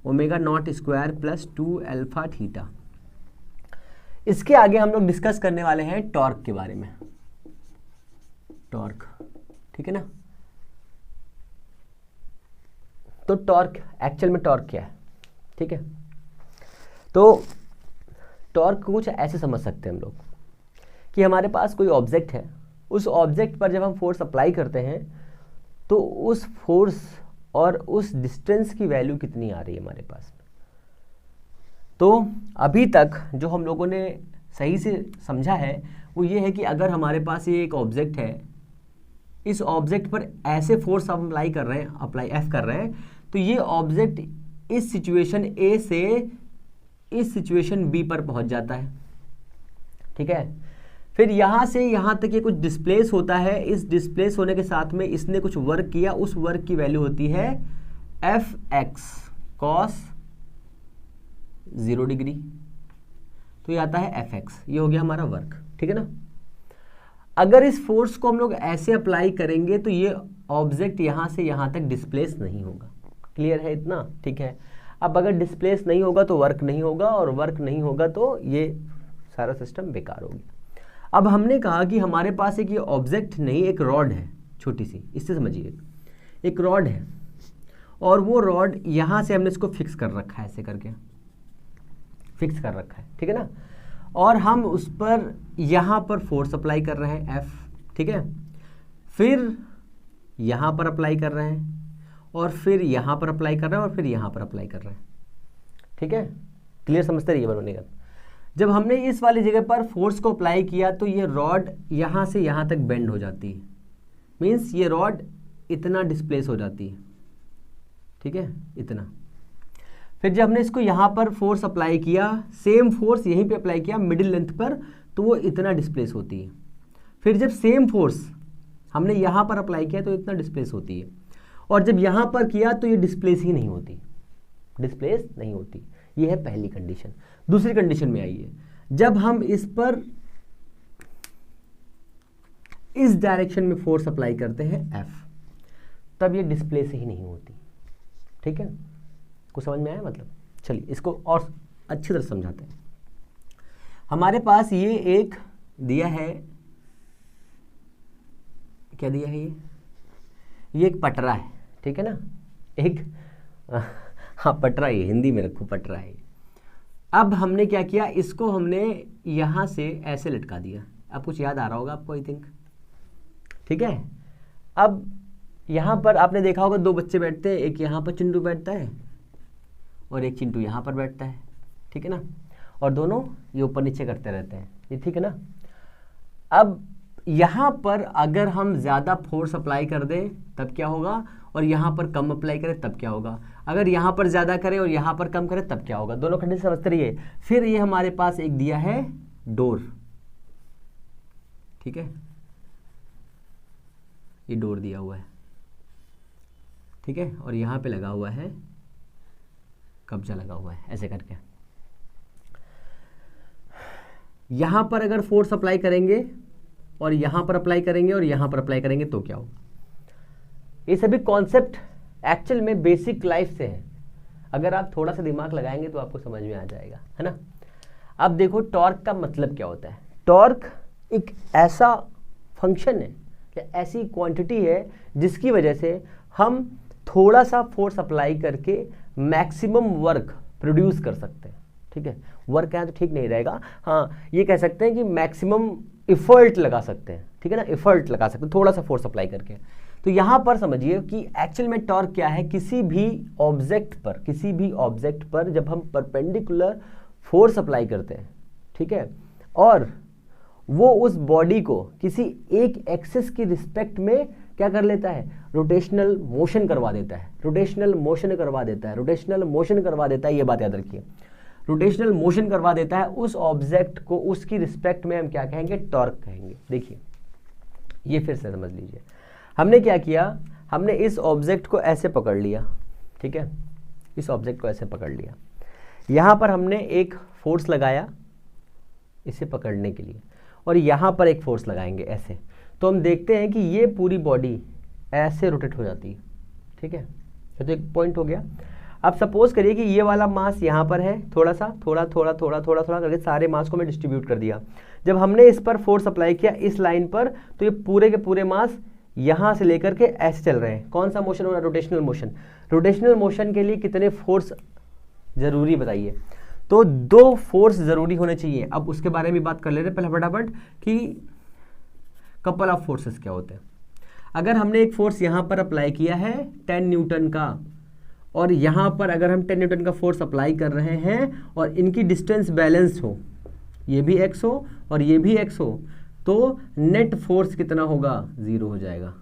omega naught square plus 2 alpha theta. इसके आगे हम लोग डिस्कस करने वाले हैं टॉर्क के बारे में, टॉर्क, ठीक है ना। तो टॉर्क, एक्चुअल में टॉर्क क्या है, ठीक है। तो टॉर्क को कुछ ऐसे समझ सकते हैं हम लोग कि हमारे पास कोई ऑब्जेक्ट है, उस ऑब्जेक्ट पर जब हम फोर्स अप्लाई करते हैं तो उस फोर्स और उस डिस्टेंस की वैल्यू कितनी आ रही है हमारे पास। तो अभी तक जो हम लोगों ने सही से समझा है वो ये है कि अगर हमारे पास ये एक ऑब्जेक्ट है, इस ऑब्जेक्ट पर ऐसे फोर्स अप्लाई कर रहे हैं, अप्लाई एफ कर रहे हैं, तो ये ऑब्जेक्ट इस सिचुएशन ए से इस सिचुएशन बी पर पहुंच जाता है, ठीक है। फिर यहाँ से यहाँ तक ये कुछ डिस्प्लेस होता है, इस डिस्प्लेस होने के साथ में इसने कुछ वर्क किया, उस वर्क की वैल्यू होती है एफ एक्स कॉस 0 डिग्री, तो ये आता है एफ एक्स, ये हो गया हमारा वर्क, ठीक है ना। अगर इस फोर्स को हम लोग ऐसे अप्लाई करेंगे तो ये ऑब्जेक्ट यहाँ से यहाँ तक डिस्प्लेस नहीं होगा, क्लियर है इतना, ठीक है। अब अगर डिस्प्लेस नहीं होगा तो वर्क नहीं होगा, और वर्क नहीं होगा तो ये सारा सिस्टम बेकार हो गया। अब हमने कहा कि हमारे पास एक ये ऑब्जेक्ट नहीं, एक रॉड है छोटी सी, इससे समझिए, एक रॉड है और वो रॉड यहाँ से हमने इसको फिक्स कर रखा है, ऐसे करके फिक्स कर रखा है, ठीक है ना। और हम उस पर यहाँ पर फोर्स अप्लाई कर रहे हैं एफ, ठीक है। फिर यहाँ पर अप्लाई कर रहे हैं और फिर यहाँ पर अप्लाई कर रहे हैं और फिर यहाँ पर अप्लाई कर रहे हैं, ठीक है। क्लियर समझते रहिए बनने का। जब हमने इस वाली जगह पर फोर्स को अप्लाई किया तो ये रॉड यहाँ से यहाँ तक बेंड हो जाती है, मीन्स ये रॉड इतना डिस्प्लेस हो जाती है, ठीक है, इतना। फिर जब हमने इसको यहाँ पर फोर्स अप्लाई किया, सेम फोर्स यहीं पे अप्लाई किया मिडिल लेंथ पर, तो वो इतना डिस्प्लेस होती है। फिर जब सेम फोर्स हमने यहाँ पर अप्लाई किया तो इतना डिस्प्लेस होती है, और जब यहाँ पर किया तो ये डिस्प्लेस ही नहीं होती, डिस्प्लेस नहीं होती। ये है पहली कंडीशन। दूसरी कंडीशन में आइए, जब हम इस पर इस डायरेक्शन में फोर्स अप्लाई करते हैं F, तब ये डिस्प्लेस ही नहीं होती। ठीक है, कुछ समझ में आया मतलब? चलिए इसको और अच्छी तरह समझाते हैं। हमारे पास ये एक दिया है, क्या दिया है ये एक पटरा है, ठीक है ना, एक हाँ पटरा, ये हिंदी में रखो, पटरा है। अब हमने क्या किया, इसको हमने यहाँ से ऐसे लटका दिया। अब कुछ याद आ रहा होगा आपको, आई थिंक। ठीक है, अब यहाँ पर आपने देखा होगा दो बच्चे बैठते हैं, एक यहाँ पर चिंटू बैठता है और एक चिंटू यहाँ पर बैठता है, ठीक है ना, और दोनों ये ऊपर नीचे करते रहते हैं, ये ठीक है ना। अब यहाँ पर अगर हम ज़्यादा फोर्स अप्लाई कर दें तब क्या होगा, और यहाँ पर कम अप्लाई करें तब क्या होगा। अगर यहाँ पर ज़्यादा करें और यहाँ पर कम करें तब क्या होगा। दोनों कंडीशन समझते रहिए। फिर ये हमारे पास एक दिया है डोर, ठीक है, ये डोर दिया हुआ है, ठीक है, और यहाँ पे लगा हुआ है कब्जा लगा हुआ है, ऐसे करके। यहाँ पर अगर फोर्स अप्लाई करेंगे और यहाँ पर अप्लाई करेंगे और यहाँ पर अप्लाई करेंगे तो क्या होगा। ये सभी कॉन्सेप्ट एक्चुअल में बेसिक लाइफ से है, अगर आप थोड़ा सा दिमाग लगाएंगे तो आपको समझ में आ जाएगा, है ना। अब देखो टॉर्क का मतलब क्या होता है। टॉर्क एक ऐसा फंक्शन है या ऐसी क्वांटिटी है जिसकी वजह से हम थोड़ा सा फोर्स अप्लाई करके मैक्सिमम वर्क प्रोड्यूस कर सकते हैं। ठीक है, वर्क है तो ठीक नहीं रहेगा, हाँ ये कह सकते हैं कि मैक्सिमम एफर्ट लगा सकते हैं, ठीक है ना, एफर्ट लगा सकते हैं थोड़ा सा फोर्स अप्लाई करके। तो यहाँ पर समझिए कि एक्चुअल में टॉर्क क्या है। किसी भी ऑब्जेक्ट पर जब हम परपेंडिकुलर फोर्स अप्लाई करते हैं, ठीक है, और वो उस बॉडी को किसी एक एक्सिस की रिस्पेक्ट में क्या कर लेता है, रोटेशनल मोशन करवा देता है, ये बात याद रखिए, रोटेशनल मोशन करवा देता है उस ऑब्जेक्ट को, उसकी रिस्पेक्ट में हम क्या कहेंगे, टॉर्क कहेंगे। देखिए ये फिर से समझ लीजिए, हमने क्या किया, हमने इस ऑब्जेक्ट को ऐसे पकड़ लिया, ठीक है, इस ऑब्जेक्ट को ऐसे पकड़ लिया, यहाँ पर हमने एक फोर्स लगाया इसे पकड़ने के लिए, और यहाँ पर एक फोर्स लगाएंगे ऐसे, तो हम देखते हैं कि ये पूरी बॉडी ऐसे रोटेट हो जाती है। ठीक है, तो एक पॉइंट हो गया। अब सपोज करिए कि ये वाला मास यहाँ पर है, थोड़ा करके सारे मास को मैं डिस्ट्रीब्यूट कर दिया। जब हमने इस पर फोर्स अप्लाई किया इस लाइन पर, तो ये पूरे के पूरे मास यहाँ से लेकर के ऐसे चल रहे हैं। कौन सा मोशन हो रहा है, रोटेशनल मोशन। रोटेशनल मोशन के लिए कितने फोर्स जरूरी बताइए, तो 2 फोर्स जरूरी होने चाहिए। अब उसके बारे में बात कर ले रहे हैं पहले फटाफट कि कपल ऑफ फोर्सेस क्या होते हैं। अगर हमने एक फोर्स यहाँ पर अप्लाई किया है 10 न्यूटन का, और यहाँ पर अगर हम 10 न्यूटन का फोर्स अप्लाई कर रहे हैं और इनकी डिस्टेंस बैलेंस हो, ये भी x हो और ये भी x हो, तो नेट फोर्स कितना होगा, 0 हो जाएगा।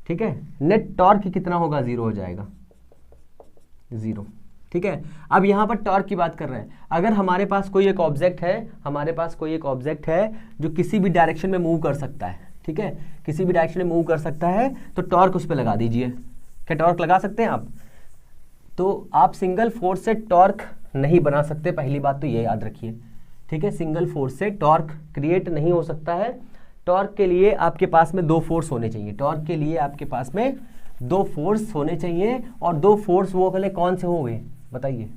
ठीक है, नेट टॉर्क कितना होगा, 0 हो जाएगा, 0। ठीक है, अब यहाँ पर टॉर्क की बात कर रहे हैं। अगर हमारे पास कोई एक ऑब्जेक्ट है, जो किसी भी डायरेक्शन में मूव कर सकता है, ठीक है, किसी भी डायरेक्शन में मूव कर सकता है, तो टॉर्क उस पर लगा दीजिए। क्या टॉर्क लगा सकते हैं आप? तो आप सिंगल फोर्स से टॉर्क नहीं बना सकते, पहली बात तो ये याद रखिए। ठीक है, सिंगल फोर्स से टॉर्क क्रिएट नहीं हो सकता है। टॉर्क के लिए आपके पास में 2 फोर्स होने चाहिए, और 2 फोर्स वो वाले कौन से होंगे बताइए,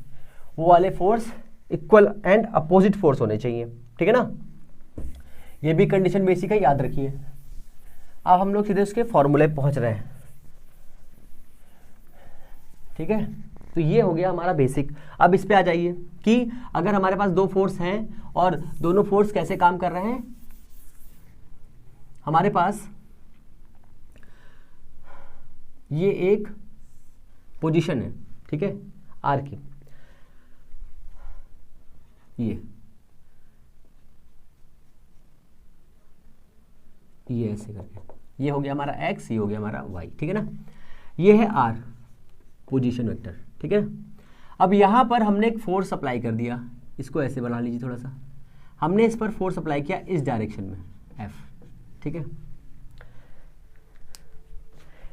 वो वाले force equal and opposite force होने चाहिए। ठीक है ना, ये भी कंडीशन बेसिक है, याद रखिए। अब हम लोग सीधे उसके फॉर्मूले पहुंच रहे हैं। ठीक है, तो ये हो गया हमारा बेसिक। अब इस पे आ जाइए कि अगर हमारे पास 2 फोर्स हैं और दोनों फोर्स कैसे काम कर रहे हैं। हमारे पास ये एक पोजीशन है, ठीक है, आर की, ये ऐसे करके, ये हो गया हमारा x, ये हो गया हमारा y। ठीक है ना, ये है r पोजीशन वेक्टर। ठीक है, अब यहाँ पर हमने एक फोर्स अप्लाई कर दिया, इसको ऐसे बना लीजिए थोड़ा सा। हमने इस पर फोर्स अप्लाई किया इस डायरेक्शन में f। ठीक है,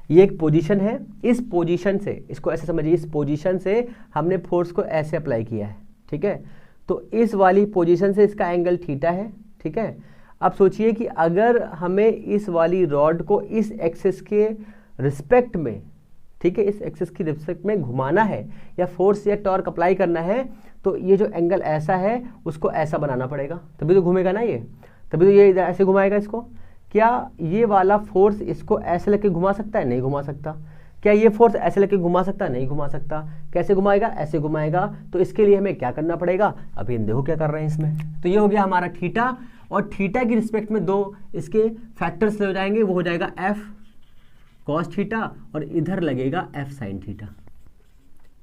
ये एक पोजीशन है, इस पोजीशन से, इसको ऐसे समझिए, इस पोजीशन से हमने फोर्स को ऐसे अप्लाई किया है। ठीक है, तो इस वाली पोजीशन से इसका एंगल थीटा है, ठीक है। अब सोचिए कि अगर हमें इस वाली रॉड को इस एक्सिस के रिस्पेक्ट में, ठीक है, इस एक्सिस की रिस्पेक्ट में घुमाना है या फोर्स या टॉर्क अप्लाई करना है, तो ये जो एंगल ऐसा है उसको ऐसा बनाना पड़ेगा, तभी तो घूमेगा ना ये, तभी तो ये ऐसे घुमाएगा इसको। क्या ये वाला फोर्स इसको ऐसे लेके घुमा सकता है? नहीं घुमा सकता। क्या ये फोर्स ऐसे लेके घुमा सकता है? नहीं घुमा सकता। कैसे घुमाएगा? ऐसे घुमाएगा। तो इसके लिए हमें क्या करना पड़ेगा? अभी देखो क्या कर रहे हैं इसमें। तो ये हो गया हमारा थीटा, और थीटा की रिस्पेक्ट में दो इसके फैक्टर्स हो जाएंगे, वो हो जाएगा एफ कॉस थीटा और इधर लगेगा एफ साइन थीटा।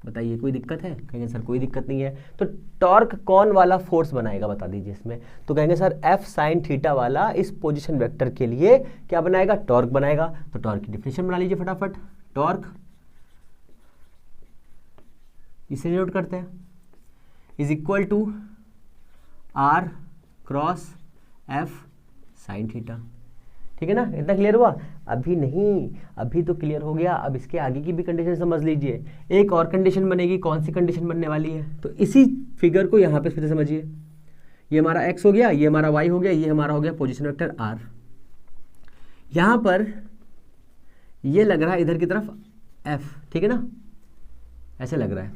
बताइए कोई दिक्कत है? कहेंगे सर कोई दिक्कत नहीं है। तो टॉर्क कौन वाला फोर्स बनाएगा बता दीजिए इसमें? तो कहेंगे सर एफ साइन थीटा वाला इस पोजीशन वेक्टर के लिए क्या बनाएगा? टॉर्क बनाएगा। तो टॉर्क की डिफिनेशन बना लीजिए फटाफट। टॉर्क, इसे नोट करते हैं, is equal to R cross F sine theta. ठीक है ना, इतना क्लियर हुआ? अभी नहीं, अभी तो क्लियर हो गया। अब इसके आगे की भी कंडीशन समझ लीजिए। एक और कंडीशन बनेगी। कौन सी कंडीशन बनने वाली है? तो इसी फिगर को यहाँ पे फिर से समझिए। ये हमारा x हो गया, ये हमारा y हो गया, ये हमारा हो गया पोजीशन वेक्टर r। यहाँ पर ये लग रहा है इधर की तरफ f, ठीक है ना, ऐसे लग रहा है।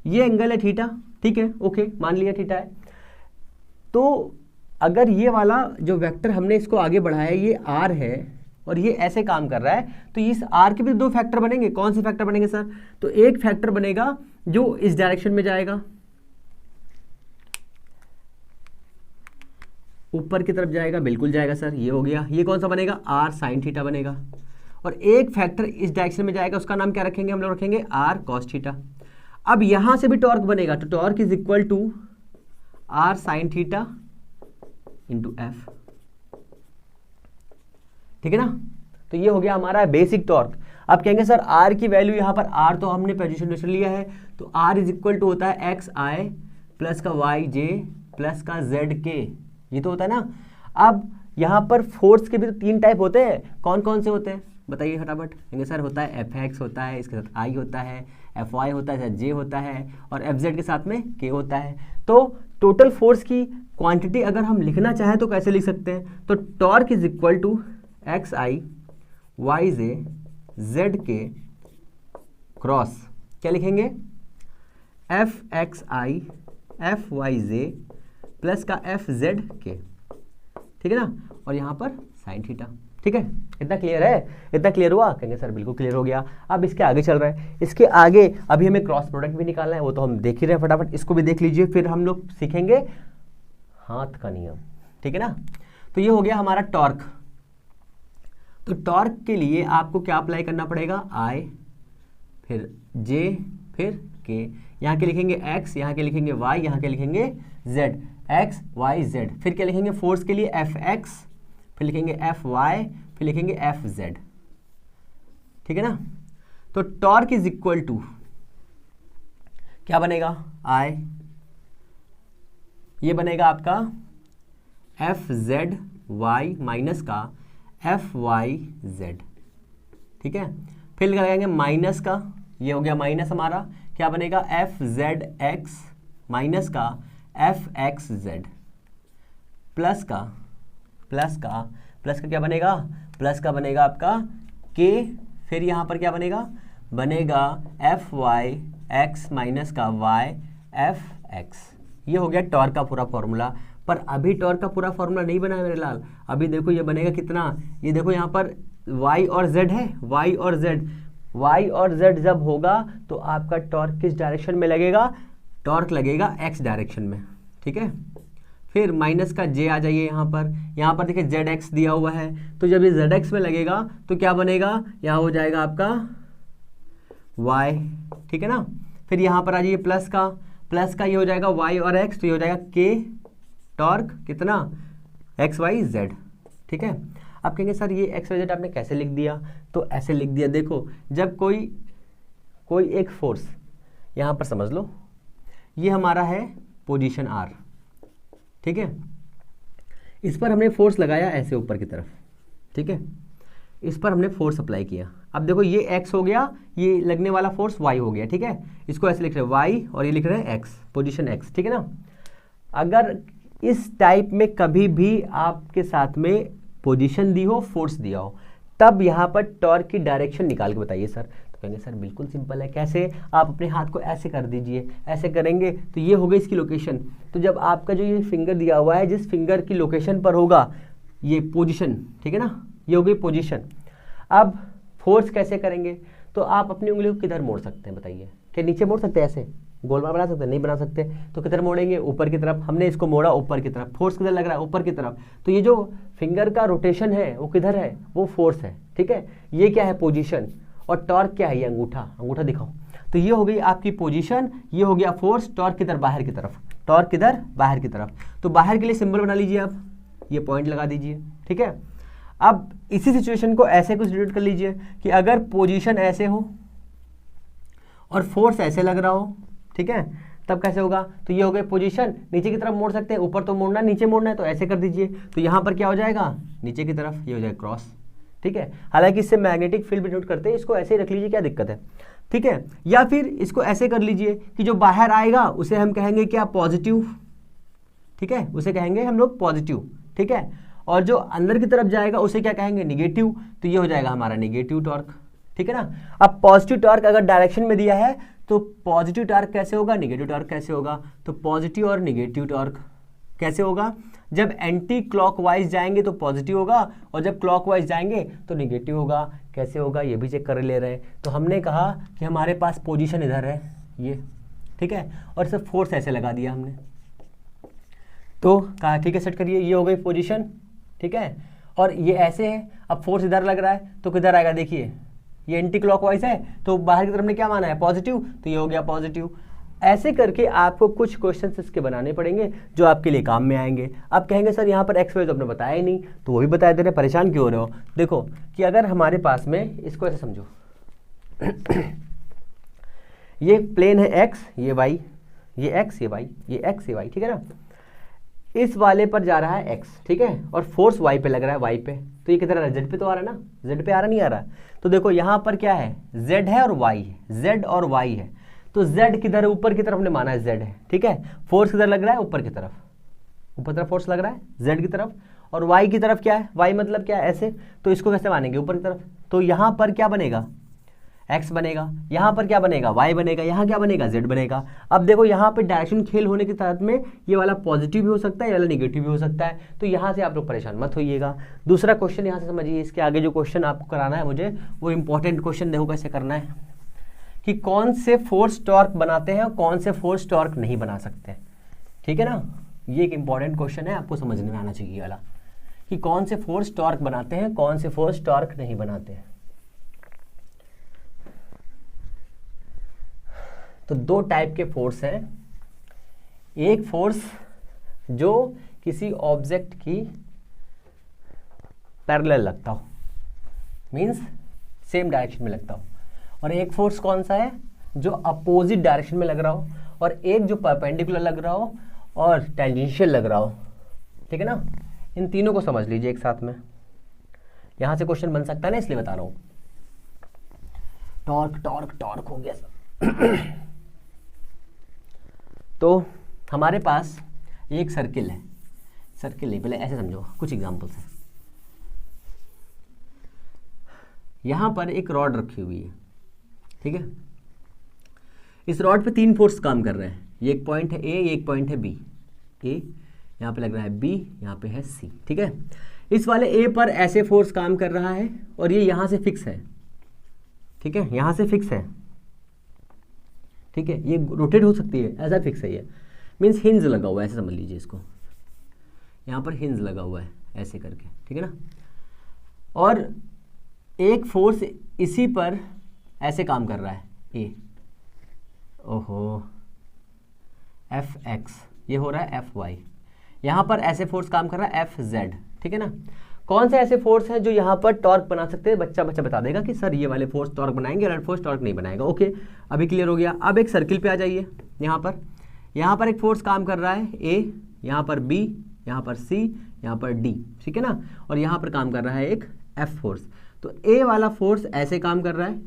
ये एंगल है थीटा, ठीक है, ओके, मान लिया थीटा है। तो अगर ये वाला जो वेक्टर हमने इसको आगे बढ़ाया है ये r है और ये ऐसे काम कर रहा है, तो इस r के भी दो फैक्टर बनेंगे। कौन से फैक्टर बनेंगे सर? तो एक फैक्टर बनेगा जो इस डायरेक्शन में जाएगा, ऊपर की तरफ जाएगा, बिल्कुल जाएगा सर, ये हो गया। ये कौन सा बनेगा? r साइन थीटा बनेगा। और एक फैक्टर इस डायरेक्शन में जाएगा, उसका नाम क्या रखेंगे हम लोग? रखेंगे r कॉस थीटा। अब यहां से भी टॉर्क बनेगा, तो torque is equal to r sine theta into F, ठीक है ना। तो ये हो गया हमारा बेसिक टॉर्क। अब कहेंगे सर r की वैल्यू, यहाँ पर r तो हमने पोजीशन लिया है, तो r इज इक्वल टू होता है एक्स आई प्लस का वाई जे प्लस का जेड के, ये तो होता है ना। अब यहाँ पर फोर्स के भी तो तीन टाइप होते हैं। कौन कौन से होते हैं बताइए फटाफट? कहेंगे सर होता है एफ एक्स होता है, इसके साथ आई होता है, एफ वाई होता है, जे होता है, और एफ जेड के साथ में के होता है। तो टोटल फोर्स की क्वांटिटी अगर हम लिखना चाहें तो कैसे लिख सकते हैं? तो torque is equal to X I Y J Z K cross, क्या लिखेंगे? F X I F Y J plus का एफ जेड के, ठीक है ना, और यहाँ पर साइन थीटा। ठीक है, इतना क्लियर है? इतना क्लियर हुआ? कहेंगे सर बिल्कुल क्लियर हो गया। अब इसके आगे चल रहा है। इसके आगे अभी हमें क्रॉस प्रोडक्ट भी निकालना है, वो तो हम देख ही रहे हैं, फटाफट इसको भी देख लीजिए, फिर हम लोग सीखेंगे हाथ का नियम, ठीक है ना। तो ये हो गया हमारा टॉर्क। तो टॉर्क के लिए आपको क्या अप्लाई करना पड़ेगा? आई, फिर जे, फिर के। यहाँ के लिखेंगे x, यहाँ के लिखेंगे y, यहाँ के लिखेंगे z, x y z। फिर क्या लिखेंगे फोर्स के लिए? एफ एक्स, फिर लिखेंगे एफ वाई, फिर लिखेंगे एफ जेड, ठीक है ना। तो टॉर्क इज इक्वल टू क्या बनेगा? आई, ये बनेगा आपका एफ जेड वाई माइनस का एफ वाई जेड, ठीक है। फिर लगाएंगे माइनस का, ये हो गया माइनस हमारा, क्या बनेगा? एफ जेड एक्स माइनस का एफ एक्स जेड, प्लस का क्या बनेगा? प्लस का बनेगा आपका के। फिर यहाँ पर क्या बनेगा? बनेगा एफ वाई एक्स माइनस का वाई एफ एक्स। ये हो गया टॉर्क का पूरा फॉर्मूला। पर अभी टॉर्क का पूरा फॉर्मूला नहीं बना है मेरे लाल। अभी देखो ये बनेगा कितना, ये देखो यहाँ पर y और z है, y और z जब होगा तो आपका टॉर्क किस डायरेक्शन में लगेगा? टॉर्क लगेगा x डायरेक्शन में, ठीक है। फिर माइनस का j आ जाइए यहाँ पर देखिए zx दिया हुआ है, तो जब ये zx में लगेगा तो क्या बनेगा? यहाँ हो जाएगा आपका y, ठीक है ना। फिर यहाँ पर आ जाइए प्लस का ये हो जाएगा y और x, तो ये हो जाएगा k टॉर्क कितना? एक्स वाई जेड, ठीक है। अब कहेंगे सर ये एक्स वाई जेड आपने कैसे लिख दिया? तो ऐसे लिख दिया, देखो जब कोई एक फोर्स, यहाँ पर समझ लो ये हमारा है पोजीशन R, ठीक है। इस पर हमने फोर्स लगाया ऐसे ऊपर की तरफ, ठीक है। इस पर हमने फोर्स अप्लाई किया। अब देखो ये x हो गया, ये लगने वाला फोर्स y हो गया, ठीक है। इसको ऐसे लिख रहे हैं y और ये लिख रहे हैं x, पोजीशन x, ठीक है ना। अगर इस टाइप में कभी भी आपके साथ में पोजीशन दी हो, फोर्स दिया हो, तब यहाँ पर टॉर्क की डायरेक्शन निकाल के बताइए सर। तो कहेंगे सर बिल्कुल सिंपल है। कैसे? आप अपने हाथ को ऐसे कर दीजिए, ऐसे करेंगे तो ये हो गई इसकी लोकेशन। तो जब आपका जो ये फिंगर दिया हुआ है, जिस फिंगर की लोकेशन पर होगा ये पोजीशन, ठीक है ना, ये हो गई पोजीशन। अब फोर्स कैसे करेंगे? तो आप अपनी उंगली को किधर मोड़ सकते हैं बताइए? क्या नीचे मोड़ सकते हैं, ऐसे गोल बना सकते हैं? नहीं बना सकते। तो किधर मोड़ेंगे? ऊपर की तरफ। हमने इसको मोड़ा ऊपर की तरफ, फोर्स किधर लग रहा है? ऊपर की तरफ। तो ये जो फिंगर का रोटेशन है वो किधर है? वो फोर्स है, ठीक है। ये क्या है? पोजीशन। और टॉर्क क्या है? ये अंगूठा, अंगूठा दिखाओ। तो ये हो गई आपकी पोजीशन, ये हो गया फोर्स। टॉर्क किधर? बाहर की तरफ। टॉर्क किधर? बाहर की तरफ। तो बाहर के लिए सिंबल बना लीजिए आप, ये पॉइंट लगा दीजिए, ठीक है। अब इसी सिचुएशन को ऐसे कुछ डिनोट कर लीजिए कि अगर पोजीशन ऐसे हो और फोर्स ऐसे लग रहा हो, ठीक है, तब कैसे होगा? तो ये हो गई पोजीशन। नीचे की तरफ मोड़ सकते हैं, ऊपर तो मोड़ना, नीचे मोड़ना है, तो ऐसे कर दीजिए। तो यहाँ पर क्या हो जाएगा? नीचे की तरफ, ये हो जाएगा क्रॉस, ठीक है। हालांकि इससे मैग्नेटिक फील्ड डिनोट करते हैं, इसको ऐसे ही रख लीजिए, क्या दिक्कत है, ठीक है। या फिर इसको ऐसे कर लीजिए कि जो बाहर आएगा उसे हम कहेंगे क्या? पॉजिटिव, ठीक है, उसे कहेंगे हम लोग पॉजिटिव, ठीक है। और जो अंदर की तरफ जाएगा उसे क्या कहेंगे? निगेटिव। तो ये हो जाएगा हमारा निगेटिव टॉर्क, ठीक है ना। अब पॉजिटिव टॉर्क अगर डायरेक्शन में दिया है तो पॉजिटिव टॉर्क कैसे होगा, निगेटिव टॉर्क कैसे होगा? तो पॉजिटिव और निगेटिव टॉर्क कैसे होगा? जब एंटी क्लॉकवाइज जाएंगे तो पॉजिटिव होगा, और जब क्लॉकवाइज जाएंगे तो निगेटिव होगा। कैसे होगा ये भी चेक कर ले रहे हैं। तो हमने कहा कि हमारे पास पोजीशन इधर है, ये, ठीक है, और सिर्फ फोर्स ऐसे लगा दिया हमने। तो कहा ठीक है, सेट करिए, ये हो गई पोजीशन, ठीक है। और ये ऐसे है, अब फोर्स इधर लग रहा है तो किधर आएगा? देखिए ये एंटी क्लॉकवाइज है, तो बाहर की तरफ ने क्या माना है? पॉजिटिव, तो ये हो गया पॉजिटिव। ऐसे करके आपको कुछ क्वेश्चंस इसके बनाने पड़ेंगे जो आपके लिए काम में आएंगे। आप कहेंगे सर यहाँ पर एक्स वाई तो आपने बताया ही नहीं, तो वो भी बता दे रहे, परेशान क्यों हो रहे हो? देखो कि अगर हमारे पास में, इसको ऐसे समझो ये प्लेन है एक्स, ये वाई, ये एक्स, ये वाई, ये एक्स, ये वाई, ठीक है ना। इस वाले पर जा रहा है एक्स, ठीक है, और फोर्स वाई पे लग रहा है, वाई पे। तो ये किधर आ रहा है? जेड पे तो आ रहा है ना, जेड पे आ रहा नहीं आ रहा? तो देखो यहाँ पर क्या है? जेड है और वाई है, जेड और वाई है। तो जेड किधर है? ऊपर की तरफ ने माना है जेड है, ठीक है। फोर्स किधर लग रहा है? ऊपर की तरफ, ऊपर तरफ फोर्स लग रहा है जेड की तरफ। और वाई की तरफ क्या है? वाई मतलब क्या है? ऐसे। तो इसको कैसे मानेंगे? ऊपर की तरफ। तो यहाँ पर क्या बनेगा? एक्स बनेगा। यहाँ पर क्या बनेगा? वाई बनेगा। यहाँ क्या बनेगा? जेड बनेगा। अब देखो यहाँ पे डायरेक्शन खेल होने के साथ में ये वाला पॉजिटिव भी हो सकता है, ये वाला निगेटिव भी हो सकता है। तो यहाँ से आप लोग परेशान मत होइएगा। दूसरा क्वेश्चन यहाँ से समझिए, इसके आगे जो क्वेश्चन आपको कराना है मुझे, वो इंपॉर्टेंट क्वेश्चन देखो कैसे करना है कि कौन से फोर्स टॉर्क बनाते हैं और कौन से फोर्स टॉर्क नहीं बना सकते, ठीक है ना। ये एक इंपॉर्टेंट क्वेश्चन है, आपको समझने में आना चाहिए ये वाला, कि कौन से फोर्स टॉर्क बनाते हैं, कौन से फोर्स टॉर्क नहीं बनाते हैं। तो दो टाइप के फोर्स हैं। एक फोर्स जो किसी ऑब्जेक्ट की पैरेलल लगता हो, मींस सेम डायरेक्शन में लगता हो, और एक फोर्स कौन सा है? जो अपोजिट डायरेक्शन में लग रहा हो, और एक जो परपेंडिकुलर लग रहा हो और टेंजेंशियल लग रहा हो, ठीक है ना। इन तीनों को समझ लीजिए एक साथ में, यहां से क्वेश्चन बन सकता है ना, इसलिए बता रहा हूं। टॉर्क टॉर्क टॉर्क हो गया सब। तो हमारे पास एक सर्किल है, सर्किल नहीं, पहले ऐसे समझो कुछ एग्जांपल्स हैं। यहां पर एक रॉड रखी हुई है, ठीक है। इस रॉड पे तीन फोर्स काम कर रहे हैं। ये एक पॉइंट है ए, ये एक पॉइंट है बी। ए यहाँ पे लग रहा है, बी यहाँ पे है, सी, ठीक है। इस वाले ए पर ऐसे फोर्स काम कर रहा है और ये यहाँ से फिक्स है, ठीक है, यहाँ से फिक्स है, ठीक है। ये रोटेट हो सकती है, ऐसा फिक्स है, ये मीन्स हिंज लगा हुआ है, ऐसे समझ लीजिए इसको। यहाँ पर हिंज लगा हुआ है ऐसे करके, ठीक है ना। और एक फोर्स इसी पर ऐसे काम कर रहा है, ए, ओहो, एफ एक्स, ये हो रहा है एफ वाई। यहाँ पर ऐसे फोर्स काम कर रहा है एफ जेड, ठीक है ना। कौन से ऐसे फोर्स हैं जो यहाँ पर टॉर्क बना सकते हैं? बच्चा बता देगा कि सर ये वाले फोर्स टॉर्क बनाएंगे, रेड फोर्स टॉर्क नहीं बनाएगा। ओके, अभी क्लियर हो गया। अब एक सर्किल पे आ जाइए। यहाँ पर एक फोर्स काम कर रहा है ए, यहाँ पर बी, यहाँ पर सी, यहाँ पर डी, ठीक है ना। और यहाँ पर काम कर रहा है एक एफ फोर्स। तो ए वाला फोर्स ऐसे काम कर रहा है,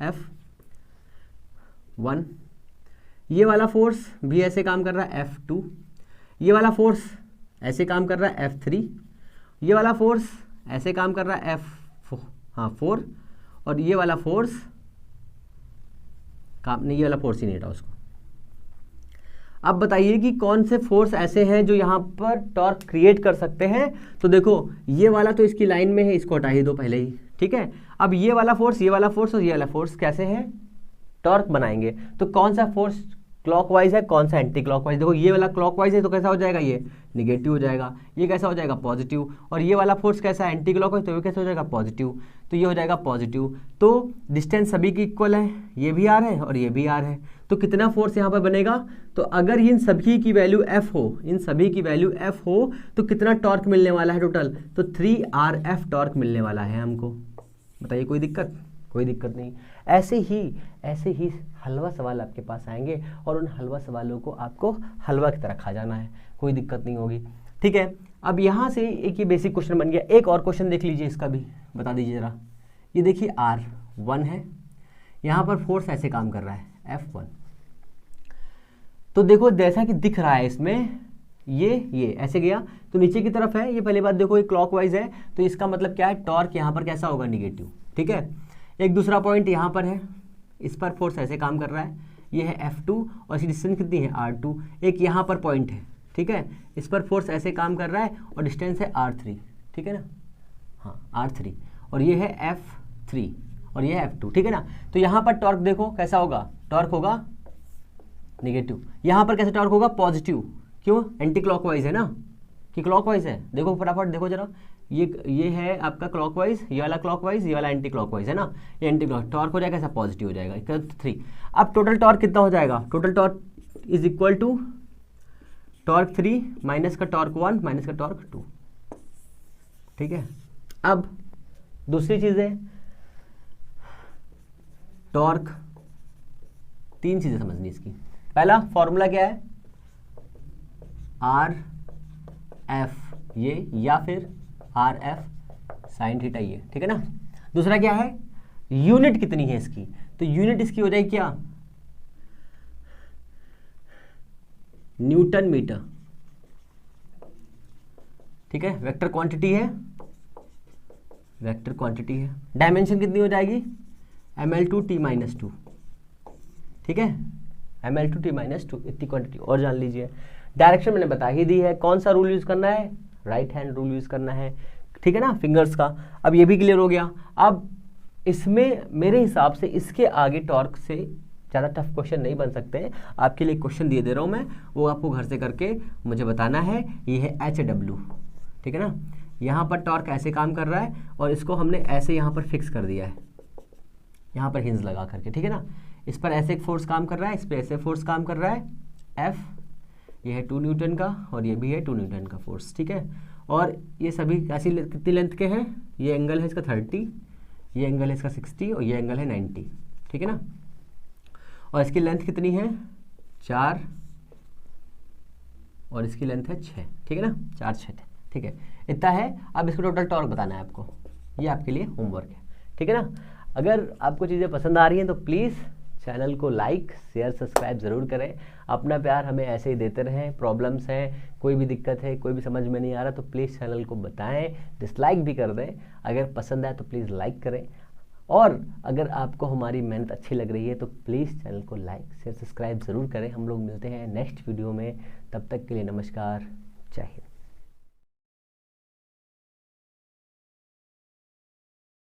F1। ये वाला फोर्स भी ऐसे काम कर रहा है, F2। ये वाला फोर्स ऐसे काम कर रहा है F3, ये वाला फोर्स ऐसे काम कर रहा है F4, और ये वाला फोर्स काम नहीं, ये वाला फोर्स ही नहीं था उसको। अब बताइए कि कौन से फोर्स ऐसे हैं जो यहाँ पर टॉर्क क्रिएट कर सकते हैं। तो देखो ये वाला तो इसकी लाइन में है, इसको हटा ही दो पहले ही, ठीक है। अब ये वाला फोर्स, ये वाला फोर्स और ये वाला फोर्स कैसे है, टॉर्क बनाएंगे। तो कौन सा फोर्स क्लॉकवाइज है, कौन सा एंटी क्लॉकवाइज। देखो ये वाला क्लॉकवाइज है तो कैसा हो जाएगा, ये निगेटिव हो जाएगा, ये कैसा हो जाएगा पॉजिटिव, और ये वाला फोर्स कैसा है एंटी क्लॉकवाइज, तो ये कैसा हो जाएगा पॉजिटिव, तो ये हो जाएगा पॉजिटिव। तो डिस्टेंस सभी की इक्वल है, ये भी आर है और ये भी आर है, तो कितना फोर्स यहाँ पर बनेगा। तो अगर इन सभी की वैल्यू एफ हो, इन सभी की वैल्यू एफ हो, तो कितना टॉर्क मिलने वाला है टोटल, तो 3RF टॉर्क मिलने वाला है हमको। बताइए कोई दिक्कत, कोई दिक्कत नहीं। ऐसे ही हलवा सवाल आपके पास आएंगे और उन हलवा सवालों को आपको हलवा की तरह खा जाना है, कोई दिक्कत नहीं होगी, ठीक है। अब यहाँ से एक ये बेसिक क्वेश्चन बन गया। एक और क्वेश्चन देख लीजिए, इसका भी बता दीजिए ज़रा। ये देखिए R1 है, यहाँ पर फोर्स ऐसे काम कर रहा है F1। तो देखो जैसा कि दिख रहा है इसमें ये ऐसे गया तो नीचे की तरफ है, ये पहली बात देखो ये क्लॉकवाइज है, तो इसका मतलब क्या है, टॉर्क यहाँ पर कैसा होगा, निगेटिव, ठीक है। एक दूसरा पॉइंट यहाँ पर है, इस पर फोर्स ऐसे काम कर रहा है, ये है F2 और इसकी डिस्टेंस कितनी है R2। एक यहाँ पर पॉइंट है, ठीक है, इस पर फोर्स ऐसे काम कर रहा है और डिस्टेंस है R3, ठीक है ना, हाँ R3, और ये है F3 और ये है F2, ठीक है ना। तो यहाँ पर टॉर्क देखो कैसा होगा, टॉर्क होगा निगेटिव। यहाँ पर कैसे टॉर्क होगा, पॉजिटिव, क्यों, एंटी क्लॉकवाइज है ना, कि क्लॉकवाइज है। देखो फटाफट देखो जरा, ये है आपका क्लॉकवाइज, ये वाला क्लॉकवाइज, ये वाला एंटी क्लॉकवाइज है ना, ये एंटी क्लॉक, टॉर्क हो जाएगा ऐसा पॉजिटिव हो जाएगा 3। अब टोटल टॉर्क कितना हो जाएगा, total torque is equal to torque 3 minus का टॉर्क 1 माइनस का टॉर्क 2, ठीक है। अब दूसरी चीज है टॉर्क, 3 चीजें समझनी इसकी। पहला फॉर्मूला क्या है, RF ये या फिर RF साइन थीटा ये, ठीक है ना। दूसरा क्या है, यूनिट कितनी है इसकी, तो यूनिट इसकी हो जाएगी क्या, न्यूटन मीटर, ठीक है। वेक्टर क्वांटिटी है, वेक्टर क्वांटिटी है। डायमेंशन कितनी हो जाएगी, ml2t-2, ठीक है, ml2t-2 इतनी क्वांटिटी। और जान लीजिए डायरेक्शन मैंने बता ही दी है, कौन सा रूल यूज करना है, राइट हैंड रूल यूज करना है, ठीक है ना, फिंगर्स का। अब ये भी क्लियर हो गया। अब इसमें मेरे हिसाब से इसके आगे टॉर्क से ज़्यादा टफ क्वेश्चन नहीं बन सकते हैं। आपके लिए क्वेश्चन दे रहा हूँ मैं, वो आपको घर से करके मुझे बताना है। ये है HW, ठीक है ना, यहाँ पर टॉर्क ऐसे काम कर रहा है और इसको हमने ऐसे यहाँ पर फिक्स कर दिया है, यहाँ पर हिंज लगा करके, ठीक है ना। इस पर ऐसे एक फोर्स काम कर रहा है, इस पर ऐसे फोर्स काम कर रहा है F, ये है 2 न्यूटन का और ये भी है 2 न्यूटन का फोर्स, ठीक है। और ये सभी ऐसी कितनी लेंथ के हैं, ये एंगल है इसका 30, ये एंगल है इसका 60 और ये एंगल है 90, ठीक है ना। और इसकी लेंथ कितनी है 4 और इसकी लेंथ है 6, ठीक है ना, 4 6, ठीक है, इतना है। अब इसको टोटल टॉर्क बताना है आपको, ये आपके लिए होमवर्क है, ठीक है ना। अगर आपको चीज़ें पसंद आ रही हैं तो प्लीज़ चैनल को लाइक शेयर सब्सक्राइब ज़रूर करें। अपना प्यार हमें ऐसे ही देते रहें। प्रॉब्लम्स हैं, कोई भी दिक्कत है, कोई भी समझ में नहीं आ रहा तो प्लीज़ चैनल को बताएं, डिसलाइक भी कर दें। अगर पसंद आए तो प्लीज़ लाइक करें, और अगर आपको हमारी मेहनत अच्छी लग रही है तो प्लीज़ चैनल को लाइक शेयर सब्सक्राइब ज़रूर करें। हम लोग मिलते हैं नेक्स्ट वीडियो में, तब तक के लिए नमस्कार, जय हिंद।